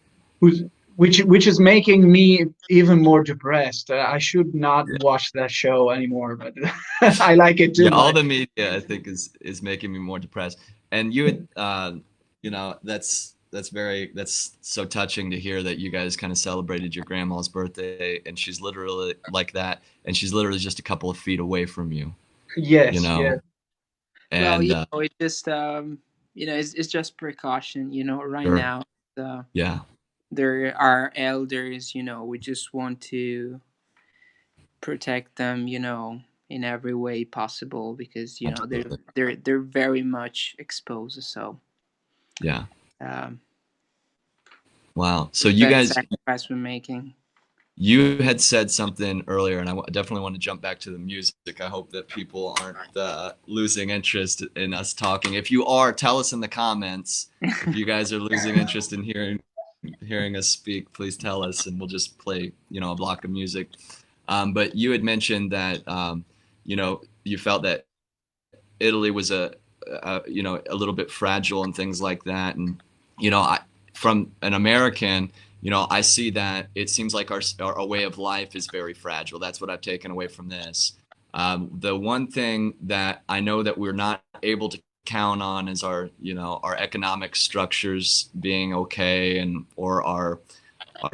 Speaker 1: who's which is making me even more depressed. I should not watch that show anymore, but I like it too
Speaker 2: Yeah, all
Speaker 1: much.
Speaker 2: the media I think is making me more depressed. And you had, that's so touching to hear that you guys kind of celebrated your grandma's birthday, and she's literally like that, and she's literally just a couple of feet away from you, you
Speaker 1: Yes,
Speaker 2: know.
Speaker 1: yes,
Speaker 3: Well,
Speaker 2: And
Speaker 3: it just it's just precaution. Right
Speaker 2: sure,
Speaker 3: now, uh,
Speaker 2: yeah,
Speaker 3: there are elders. We just want to protect them. In every way possible, because they're
Speaker 2: absolutely,
Speaker 3: they're very much exposed. So
Speaker 2: yeah.
Speaker 3: um,
Speaker 2: Wow. So you
Speaker 3: that
Speaker 2: guys,
Speaker 3: sacrifice we're making.
Speaker 2: you had said something earlier, and I definitely want to jump back to the music. I hope that people aren't losing interest in us talking. If you are, tell us in the comments. If you guys are losing interest in hearing us speak, please tell us, and we'll just play, a block of music. But you had mentioned that, you felt that Italy was a little bit fragile and things like that. And, from an American, I see that it seems like our way of life is very fragile. That's what I've taken away from this. The one thing that I know that we're not able to count on is our economic structures being okay, or our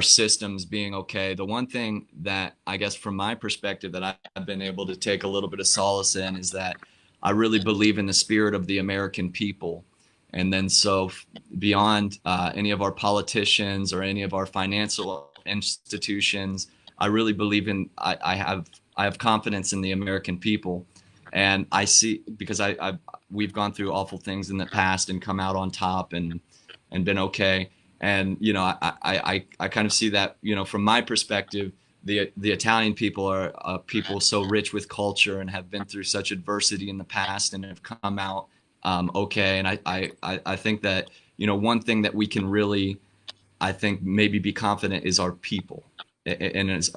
Speaker 2: systems being okay. The one thing that I guess from my perspective that I've been able to take a little bit of solace in is that I really believe in the spirit of the American people. And then so beyond any of our politicians or any of our financial institutions, I really believe I have confidence in the American people. And I see, because we've gone through awful things in the past and come out on top and been okay. And I kind of see that, from my perspective, the Italian people are people so rich with culture and have been through such adversity in the past and have come out okay. And I think that, one thing that we can really, I think, maybe be confident is our people, and it's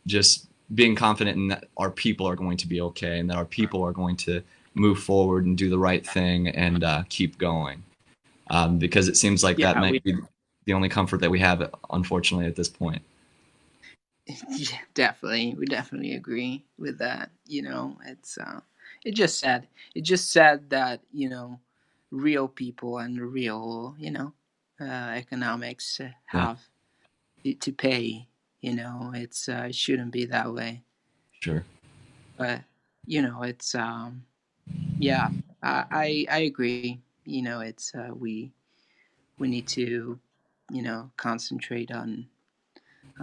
Speaker 2: just being confident in that our people are going to be okay, and that our people are going to move forward and do the right thing and keep going. Because it seems like that
Speaker 3: Yeah,
Speaker 2: might be the only comfort that we have, unfortunately, at this point.
Speaker 3: yeah, definitely, we definitely agree with that. It just sad. It just sad that real people and real economics
Speaker 2: Yeah,
Speaker 3: have to pay. It shouldn't be that way.
Speaker 2: sure.
Speaker 3: But it's yeah, I agree. It's we need to concentrate on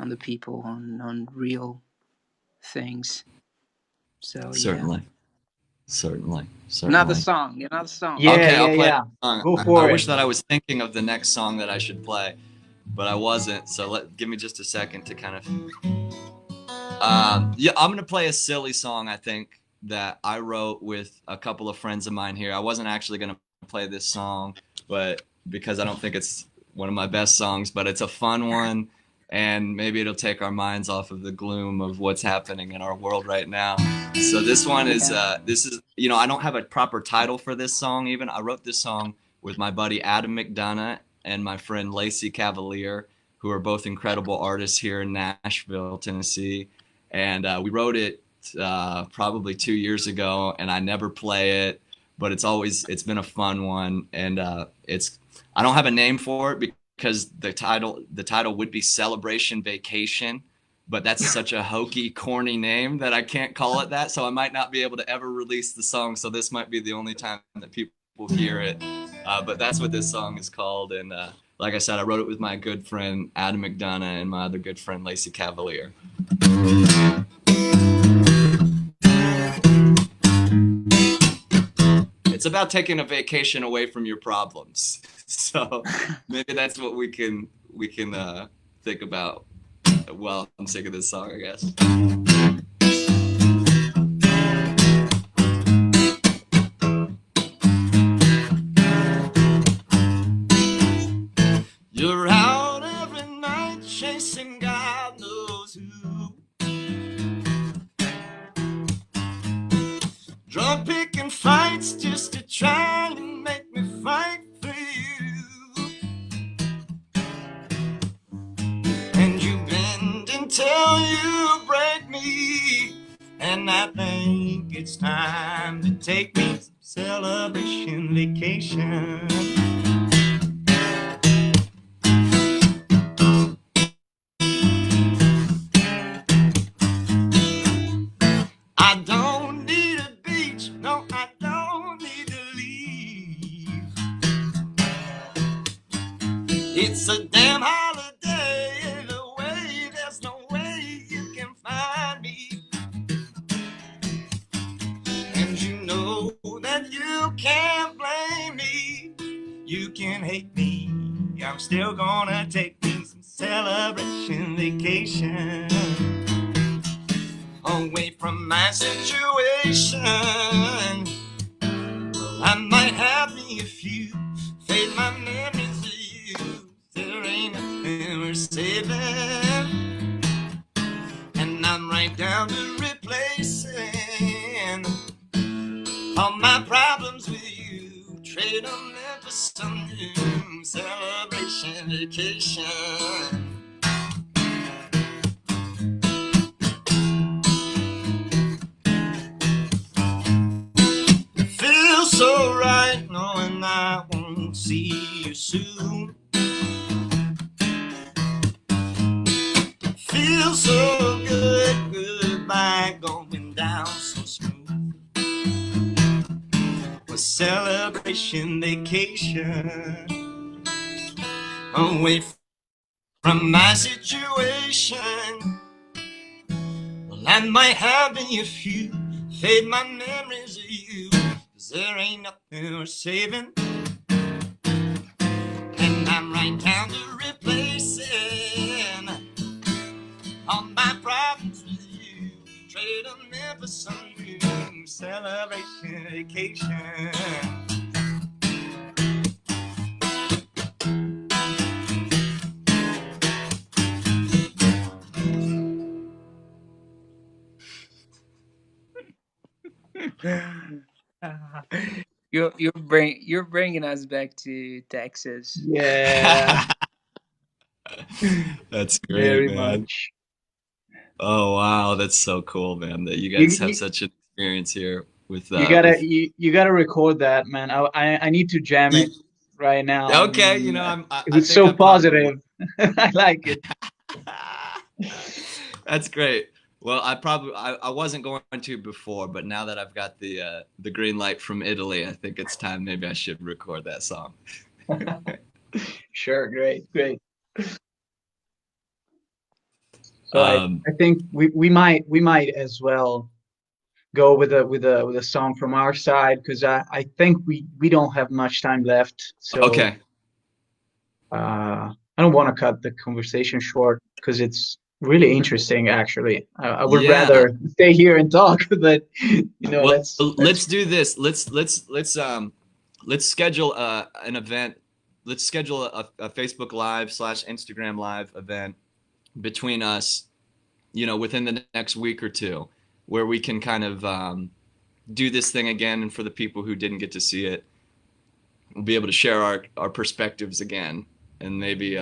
Speaker 3: the people, on real things. So yeah,
Speaker 2: Certainly. Certainly.
Speaker 3: another
Speaker 2: Certainly.
Speaker 3: song, another song.
Speaker 1: yeah,
Speaker 2: Okay,
Speaker 1: yeah,
Speaker 2: I'll play
Speaker 1: yeah.
Speaker 2: a song.
Speaker 1: Go
Speaker 2: I
Speaker 1: for it.
Speaker 2: wish that I was thinking of the next song that I should play, but I wasn't. So give me just a second to kind of. Yeah, I'm gonna play a silly song. I think that I wrote with a couple of friends of mine here. I wasn't actually gonna play this song, but because I don't think it's one of my best songs, but it's a fun one, and maybe it'll take our minds off of the gloom of what's happening in our world right now. So this one is
Speaker 3: Yeah.
Speaker 2: I don't have a proper title for this song. Even I wrote this song with my buddy Adam McDonough and my friend Lacey Cavalier, who are both incredible artists here in Nashville, Tennessee. And we wrote it probably 2 years ago, and I never play it, but it's been a fun one. And I don't have a name for it because the title would be Celebration Vacation, but that's such a hokey, corny name that I can't call it that. So I might not be able to ever release the song. So this might be the only time that people hear it. But that's what this song is called. And like I said, I wrote it with my good friend Adam McDonough and my other good friend Lacey Cavalier. It's about taking a vacation away from your problems. So maybe that's what we can think about. Well, I'm sick of this song, I guess. You're out every night chasing God knows who. Drunk picking fights just to try and make me fight for you. And you bend until you break me. And I think it's time to take me some celebration vacation. I don't need a beach, no, I don't need to leave. It's a damn holiday in a way, there's no way you can find me. And you know that you can't blame me, you can hate me, I'm still gonna take me some celebration vacation. Away from my situation, well, I might have me a few, fade my memories of you. There ain't nothing worth saving, and I'm right down to replacing all my problems with you. Trade them in for some new celebration vacation. So right knowing I won't see you soon. Feels so good, goodbye going down so smooth. A celebration vacation away from my situation. Well, I might have me a few, fade my memories of you. There ain't nothing worth saving, and I'm right down to replacing all my problems with you. Trade them in for some new celebration vacation.
Speaker 3: You're bringing us back to Texas.
Speaker 1: Yeah.
Speaker 2: That's great,
Speaker 1: Very
Speaker 2: man.
Speaker 1: much.
Speaker 2: Oh wow, that's so cool, man, that you guys have such an experience here with
Speaker 1: you gotta record that, man. I need to jam it right now.
Speaker 2: Okay,
Speaker 1: I mean,
Speaker 2: I
Speaker 1: it's
Speaker 2: think
Speaker 1: so
Speaker 2: I probably...
Speaker 1: positive. I like it.
Speaker 2: That's great. Well, I wasn't going to before, but now that I've got the green light from Italy, I think it's time maybe I should record that song.
Speaker 1: Sure, great. So I think we might as well go with a song from our side, because I think we don't have much time left. So
Speaker 2: okay.
Speaker 1: I don't want to cut the conversation short because it's really interesting. Actually, I would rather stay here and talk, but well,
Speaker 2: let's do this. Let's schedule an event. Let's schedule a Facebook Live / Instagram Live event between us, within the next week or two, where we can kind of do this thing again. And for the people who didn't get to see it, we'll be able to share our perspectives again, and maybe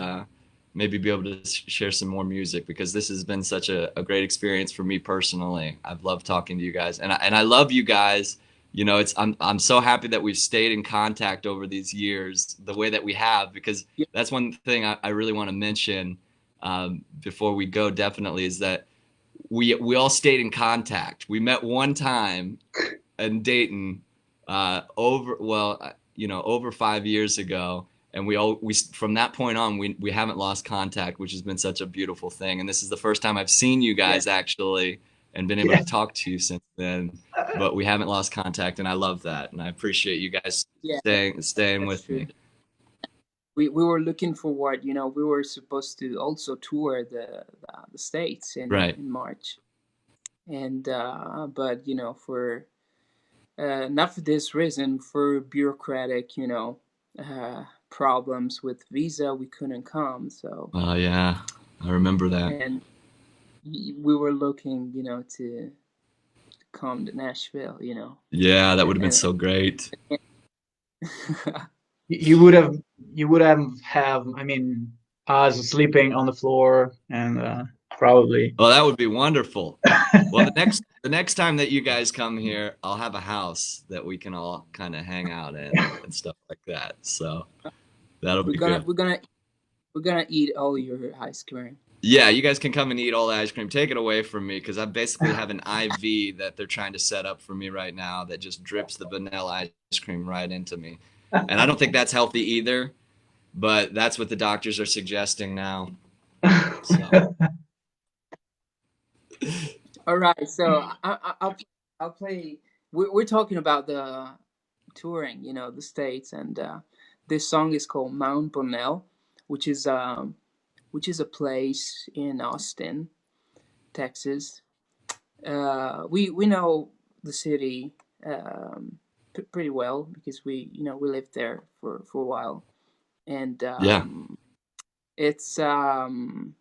Speaker 2: maybe be able to share some more music, because this has been such a great experience for me personally. I've loved talking to you guys, and I love you guys. You know, I'm so happy that we've stayed in contact over these years the way that we have, because that's one thing I really want to mention before we go, definitely, is that we all stayed in contact. We met one time in Dayton over 5 years ago, and we from that point on we haven't lost contact, which has been such a beautiful thing. And this is the first time I've seen you guys actually and been able to talk to you since then. But we haven't lost contact, and I love that, and I appreciate you guys staying with me.
Speaker 3: We were looking forward, you know, we were supposed to also tour the States in March, and but you know, for not for this reason, for bureaucratic, you know, problems with visa, we couldn't come. So
Speaker 2: yeah, I remember that.
Speaker 3: And we were looking, you know, to come to Nashville, you know.
Speaker 2: Yeah, that would have been so great.
Speaker 1: You would have I mean, us sleeping on the floor, and probably.
Speaker 2: Well, that would be wonderful. Well, the next time that you guys come here, I'll have a house that we can all kind of hang out in and stuff like that. So that'll be good.
Speaker 3: We're gonna eat all your ice cream.
Speaker 2: Yeah, you guys can come and eat all the ice cream. Take it away from me, because I basically have an IV that they're trying to set up for me right now that just drips the vanilla ice cream right into me. And I don't think that's healthy either, but that's what the doctors are suggesting now. So.
Speaker 3: All right, so I'll play. We're talking about the touring, you know, the States, and this song is called Mount Bonnell, which is a place in Austin, Texas. We know the city pretty well, because we lived there for a while, and it's in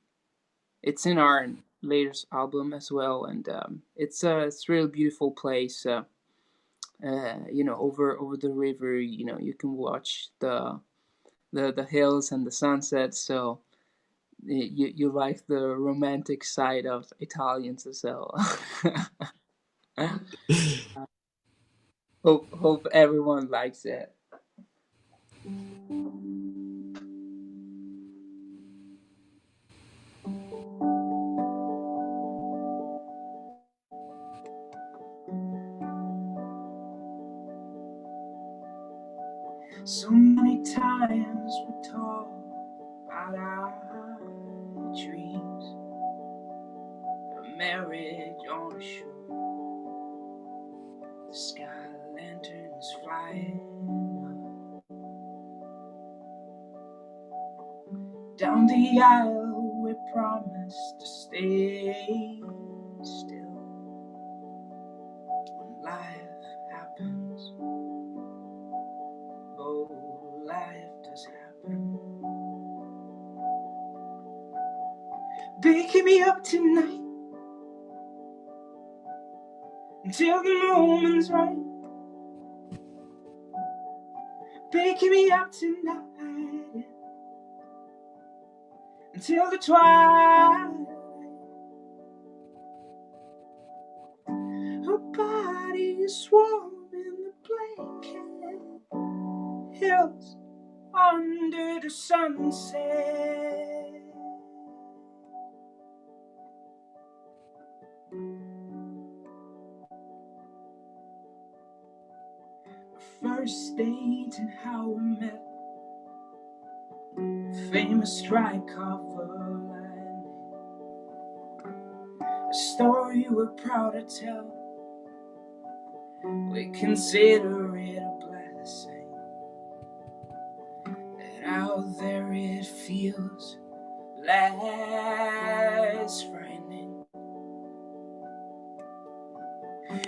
Speaker 3: our latest album as well, and it's a really beautiful place. You know, over the river, you know, you can watch the hills and the sunset. So you like the romantic side of Italians as well. Hope everyone likes it. So many times we talk about our dreams, a marriage on a shore, the sky lanterns flying up. Down the aisle we promised to stay still when life happens. Oh, life does happen. Baking me up tonight until the moment's right. Baking me up tonight until the twilight. Her body is warm in the blanket, hills under the sunset. First date and how we met, famous strike of a line, a story we're proud to tell. We consider it a blessing that out there it feels less frightening,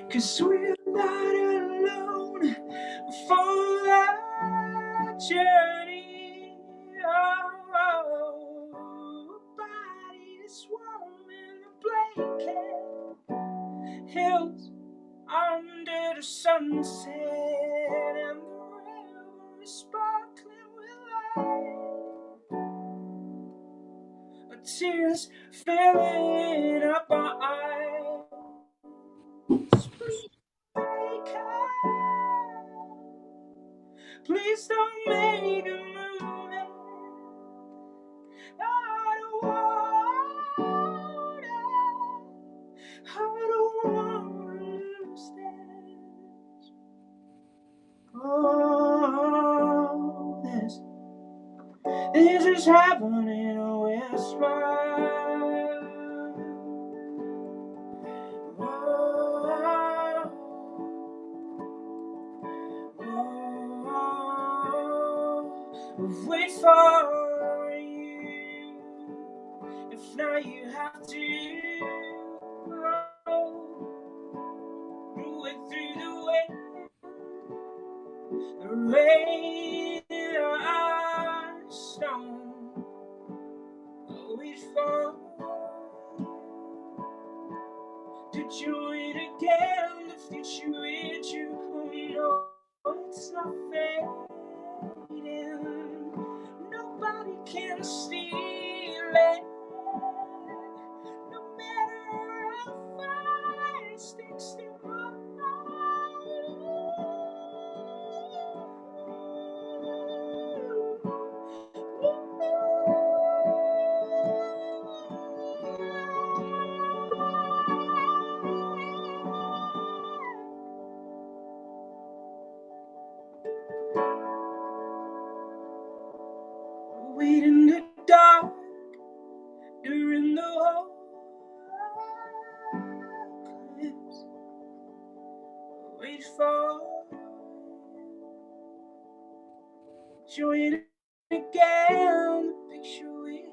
Speaker 3: 'cause we're not alone for that journey. Oh, bodies warm in a blanket, hills under the sunset, and the river is sparkling with light. tears filling up my eyes. Please don't make a movement. I don't wanna lose this. Oh, this is happening with smile. Wait for you. If now you have to wait through the wind, the rain, or stone. Wait for to join again, the future with you. Oh no, it's not fading. Nobody can steal it. No matter how far it sticks to my wait in the dark during the whole eclipse. Wait for join again, the picture we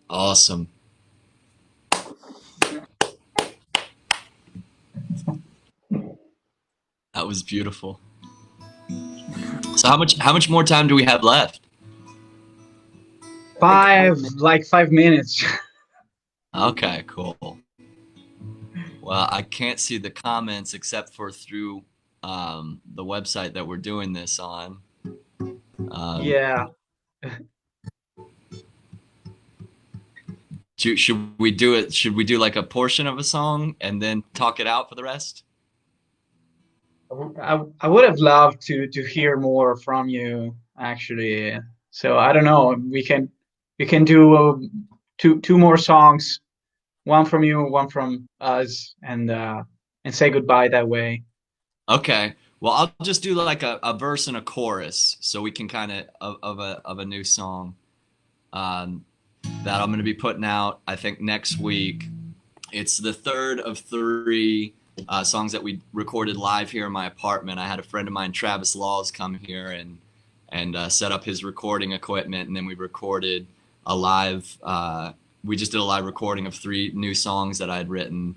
Speaker 2: Awesome. That was beautiful. So how much more time do we have left?
Speaker 1: 5 minutes.
Speaker 2: Okay, cool. Well, I can't see the comments except for through the website that we're doing this on.
Speaker 1: Yeah.
Speaker 2: Should we do it? Should we do like a portion of a song and then talk it out for the rest?
Speaker 1: I would have loved to hear more from you, actually. So I don't know. We can do two more songs, one from you, one from us, and say goodbye that way.
Speaker 2: Okay. Well, I'll just do like a verse and a chorus, so we can kind of a new song that I'm going to be putting out, I think, next week. It's the third of 3 songs that we recorded live here in my apartment. I had a friend of mine, Travis Laws, come here and set up his recording equipment, and then we recorded a live. We just did a live recording of 3 new songs that I had written,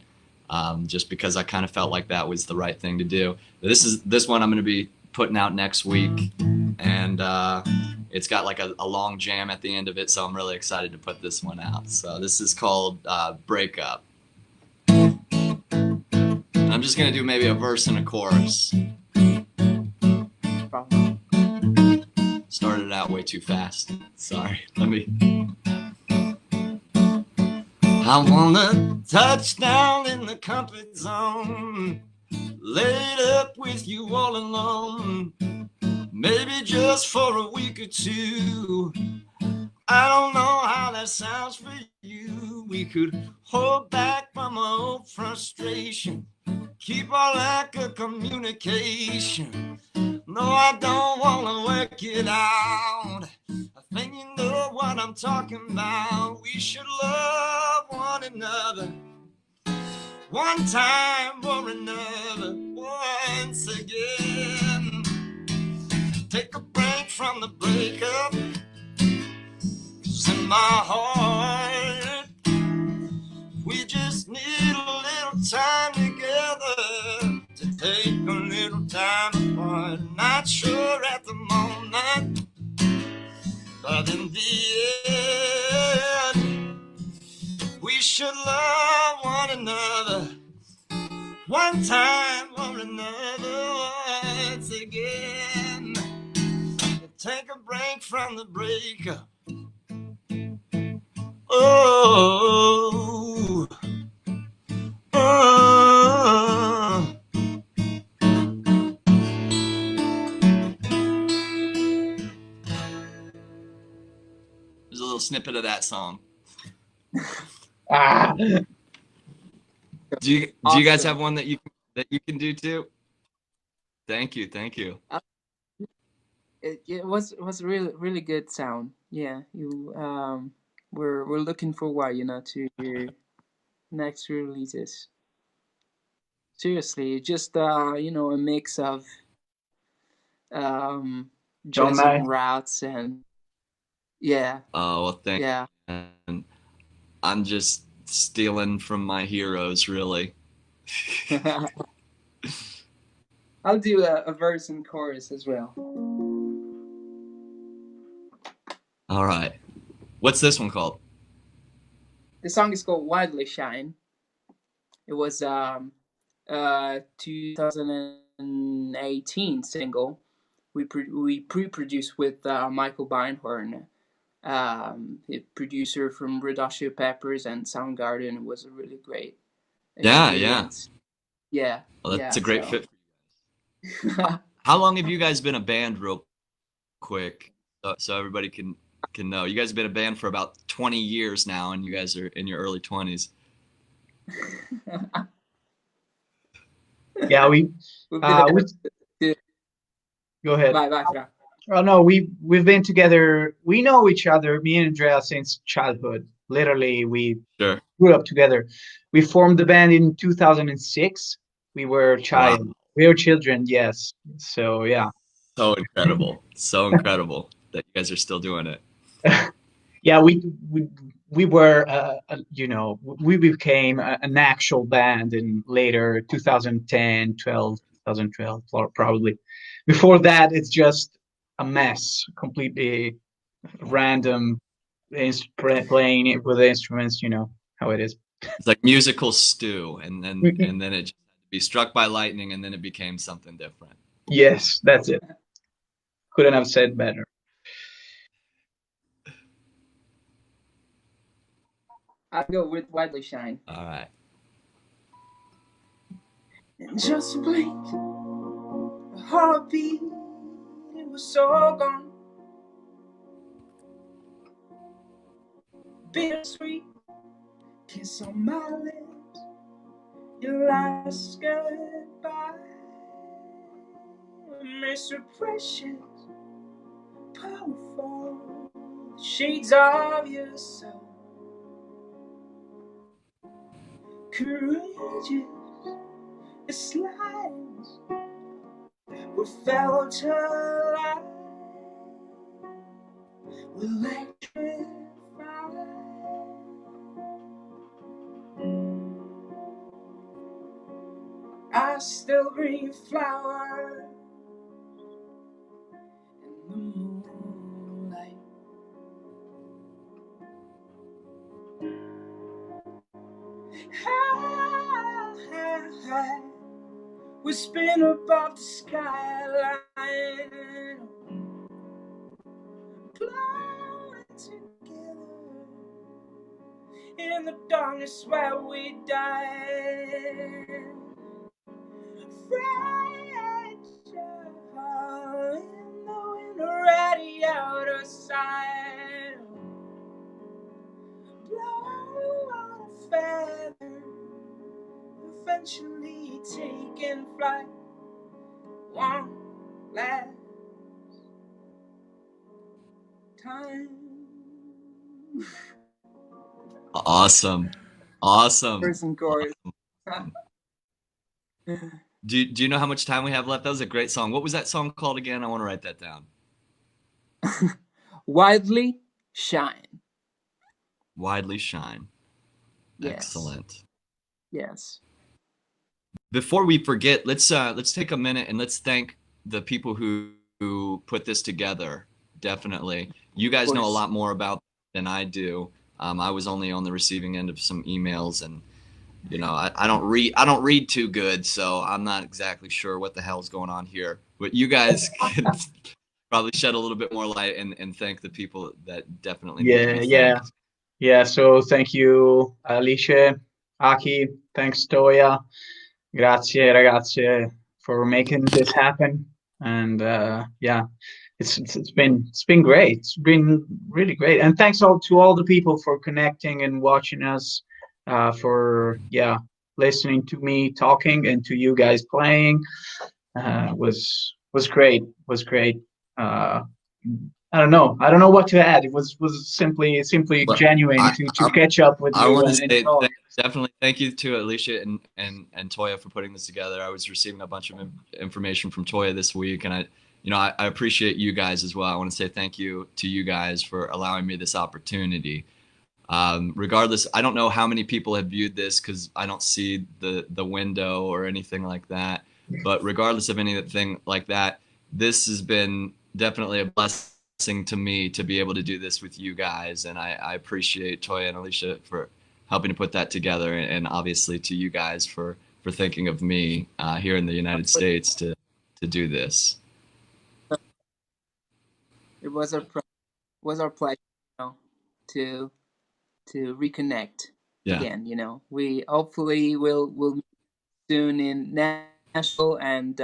Speaker 2: just because I kind of felt like that was the right thing to do. This one I'm going to be putting out next week, and it's got like a long jam at the end of it, so I'm really excited to put this one out. So this is called Breakup. I'm just going to do maybe a verse and a chorus. Started out way too fast. Sorry. Let me. I wanna touch down in the comfort zone, laid up with you all alone, maybe just for a week or 2. I don't know how that sounds for you. We could hold back from our old frustration, keep our lack of communication. No, I don't wanna work it out. I think you know what I'm talking about. We should love one another, one time or another, once again. Take a break from the breakup, 'cause in my heart we just need a little time together, to take a little time apart. Not sure at the moment should love one another one time or another once again. Take a break from the breakup. Oh, oh. There's a little snippet of that song. Do you guys have one that you can do too? Thank you.
Speaker 3: It was really good sound. Yeah, you we're looking forward, to your next releases. Seriously, just a mix of jazz and rats and yeah.
Speaker 2: Oh well, thank
Speaker 3: you.
Speaker 2: And I'm just stealing from my heroes, really.
Speaker 3: I'll do a verse and chorus as well.
Speaker 2: All right. What's this one called?
Speaker 3: The song is called Wildly Shine. It was 2018 single. We pre-produced with Michael Beinhorn, the producer from Red Hot Chili Peppers and Soundgarden. It was a really great experience. Yeah.
Speaker 2: Well, that's a great fit for you guys. How long have you guys been a band, real quick, so everybody can know? You guys have been a band for about 20 years now, and you guys are in your early 20s.
Speaker 1: Yeah, go ahead.
Speaker 3: Bye.
Speaker 1: Oh no, we've been together. We know each other, me and Andrea, since childhood. Literally, we grew up together. We formed the band in 2006. We were child. Wow. We were children, yes. So yeah.
Speaker 2: So incredible, that you guys are still doing it.
Speaker 1: Yeah, we were, we became an actual band in later 2012, probably. Before that, it's just a mess, completely random, playing with the instruments. You know how it is.
Speaker 2: It's like musical stew, and then it just had to be struck by lightning, and then it became something different.
Speaker 1: Yes, that's it. Couldn't have said better.
Speaker 3: I'll go with Wildly Shine.
Speaker 2: All right.
Speaker 3: And just a blink, a heartbeat, it was so gone. Bittersweet kiss on my lips, your last goodbye. Mr. Precious, powerful, shades of your soul. Courageous, it slides, we felt alive, we electrified. I still bring flowers in the moonlight. High, we spin above the skyline, blowing together in the darkness where we died. Fragile in the wind, ready out of sight. Blow on a feather, eventually taking flight. One last time.
Speaker 2: Awesome.
Speaker 3: Verse and chorus.
Speaker 2: Do you know how much time we have left? That was a great song. What was that song called again? I want to write that down.
Speaker 3: Wildly Shine.
Speaker 2: Wildly Shine.
Speaker 3: Yes.
Speaker 2: Excellent.
Speaker 3: Yes.
Speaker 2: Before we forget, let's take a minute and let's thank the people who put this together. Definitely. You guys know a lot more about than I do. I was only on the receiving end of some emails, and you know, I don't read too good, so I'm not exactly sure what the hell's going on here. But you guys can probably shed a little bit more light and thank the people that definitely need to be thanked.
Speaker 1: Yeah. So thank you, Alice, Aki. Thanks, Toya. Grazie, ragazze, for making this happen. And yeah, it's been great. It's been really great. And thanks to all the people for connecting and watching us, for listening to me talking and to you guys playing. Was great. Was great. I don't know. I don't know what to add. It was simply
Speaker 2: But
Speaker 1: genuine to catch up with
Speaker 2: I
Speaker 1: you
Speaker 2: want to
Speaker 1: and
Speaker 2: say
Speaker 1: talk.
Speaker 2: definitely thank you to Alicia and Toya for putting this together. I was receiving a bunch of information from Toya this week, and I appreciate you guys as well. I want to say thank you to you guys for allowing me this opportunity. Regardless, I don't know how many people have viewed this because I don't see the window or anything like that. But regardless of anything like that, this has been definitely a blessing to me to be able to do this with you guys, and I appreciate Toya and Alicia for helping to put that together, and obviously to you guys for thinking of me here in the United States to do this.
Speaker 3: It was our pleasure, to reconnect again. We hopefully will meet soon in Nashville and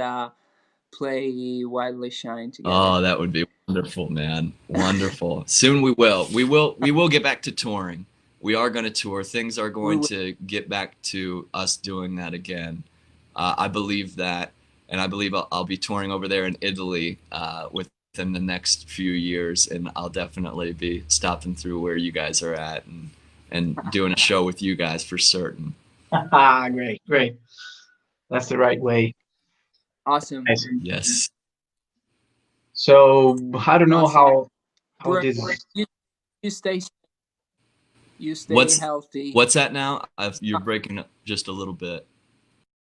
Speaker 3: play Widely Shine together.
Speaker 2: Oh, that would be wonderful, man. Wonderful. Soon we will get back to touring. We are going to tour. Things are going to get back to us doing that again. I believe that, and I believe I'll be touring over there in Italy within the next few years, and I'll definitely be stopping through where you guys are at and doing a show with you guys for certain.
Speaker 1: Great. That's the right way.
Speaker 3: Awesome.
Speaker 2: Yes.
Speaker 1: So I don't know how
Speaker 3: Brooks,
Speaker 1: this.
Speaker 3: You stay healthy.
Speaker 2: What's that now? You're breaking up just a little bit.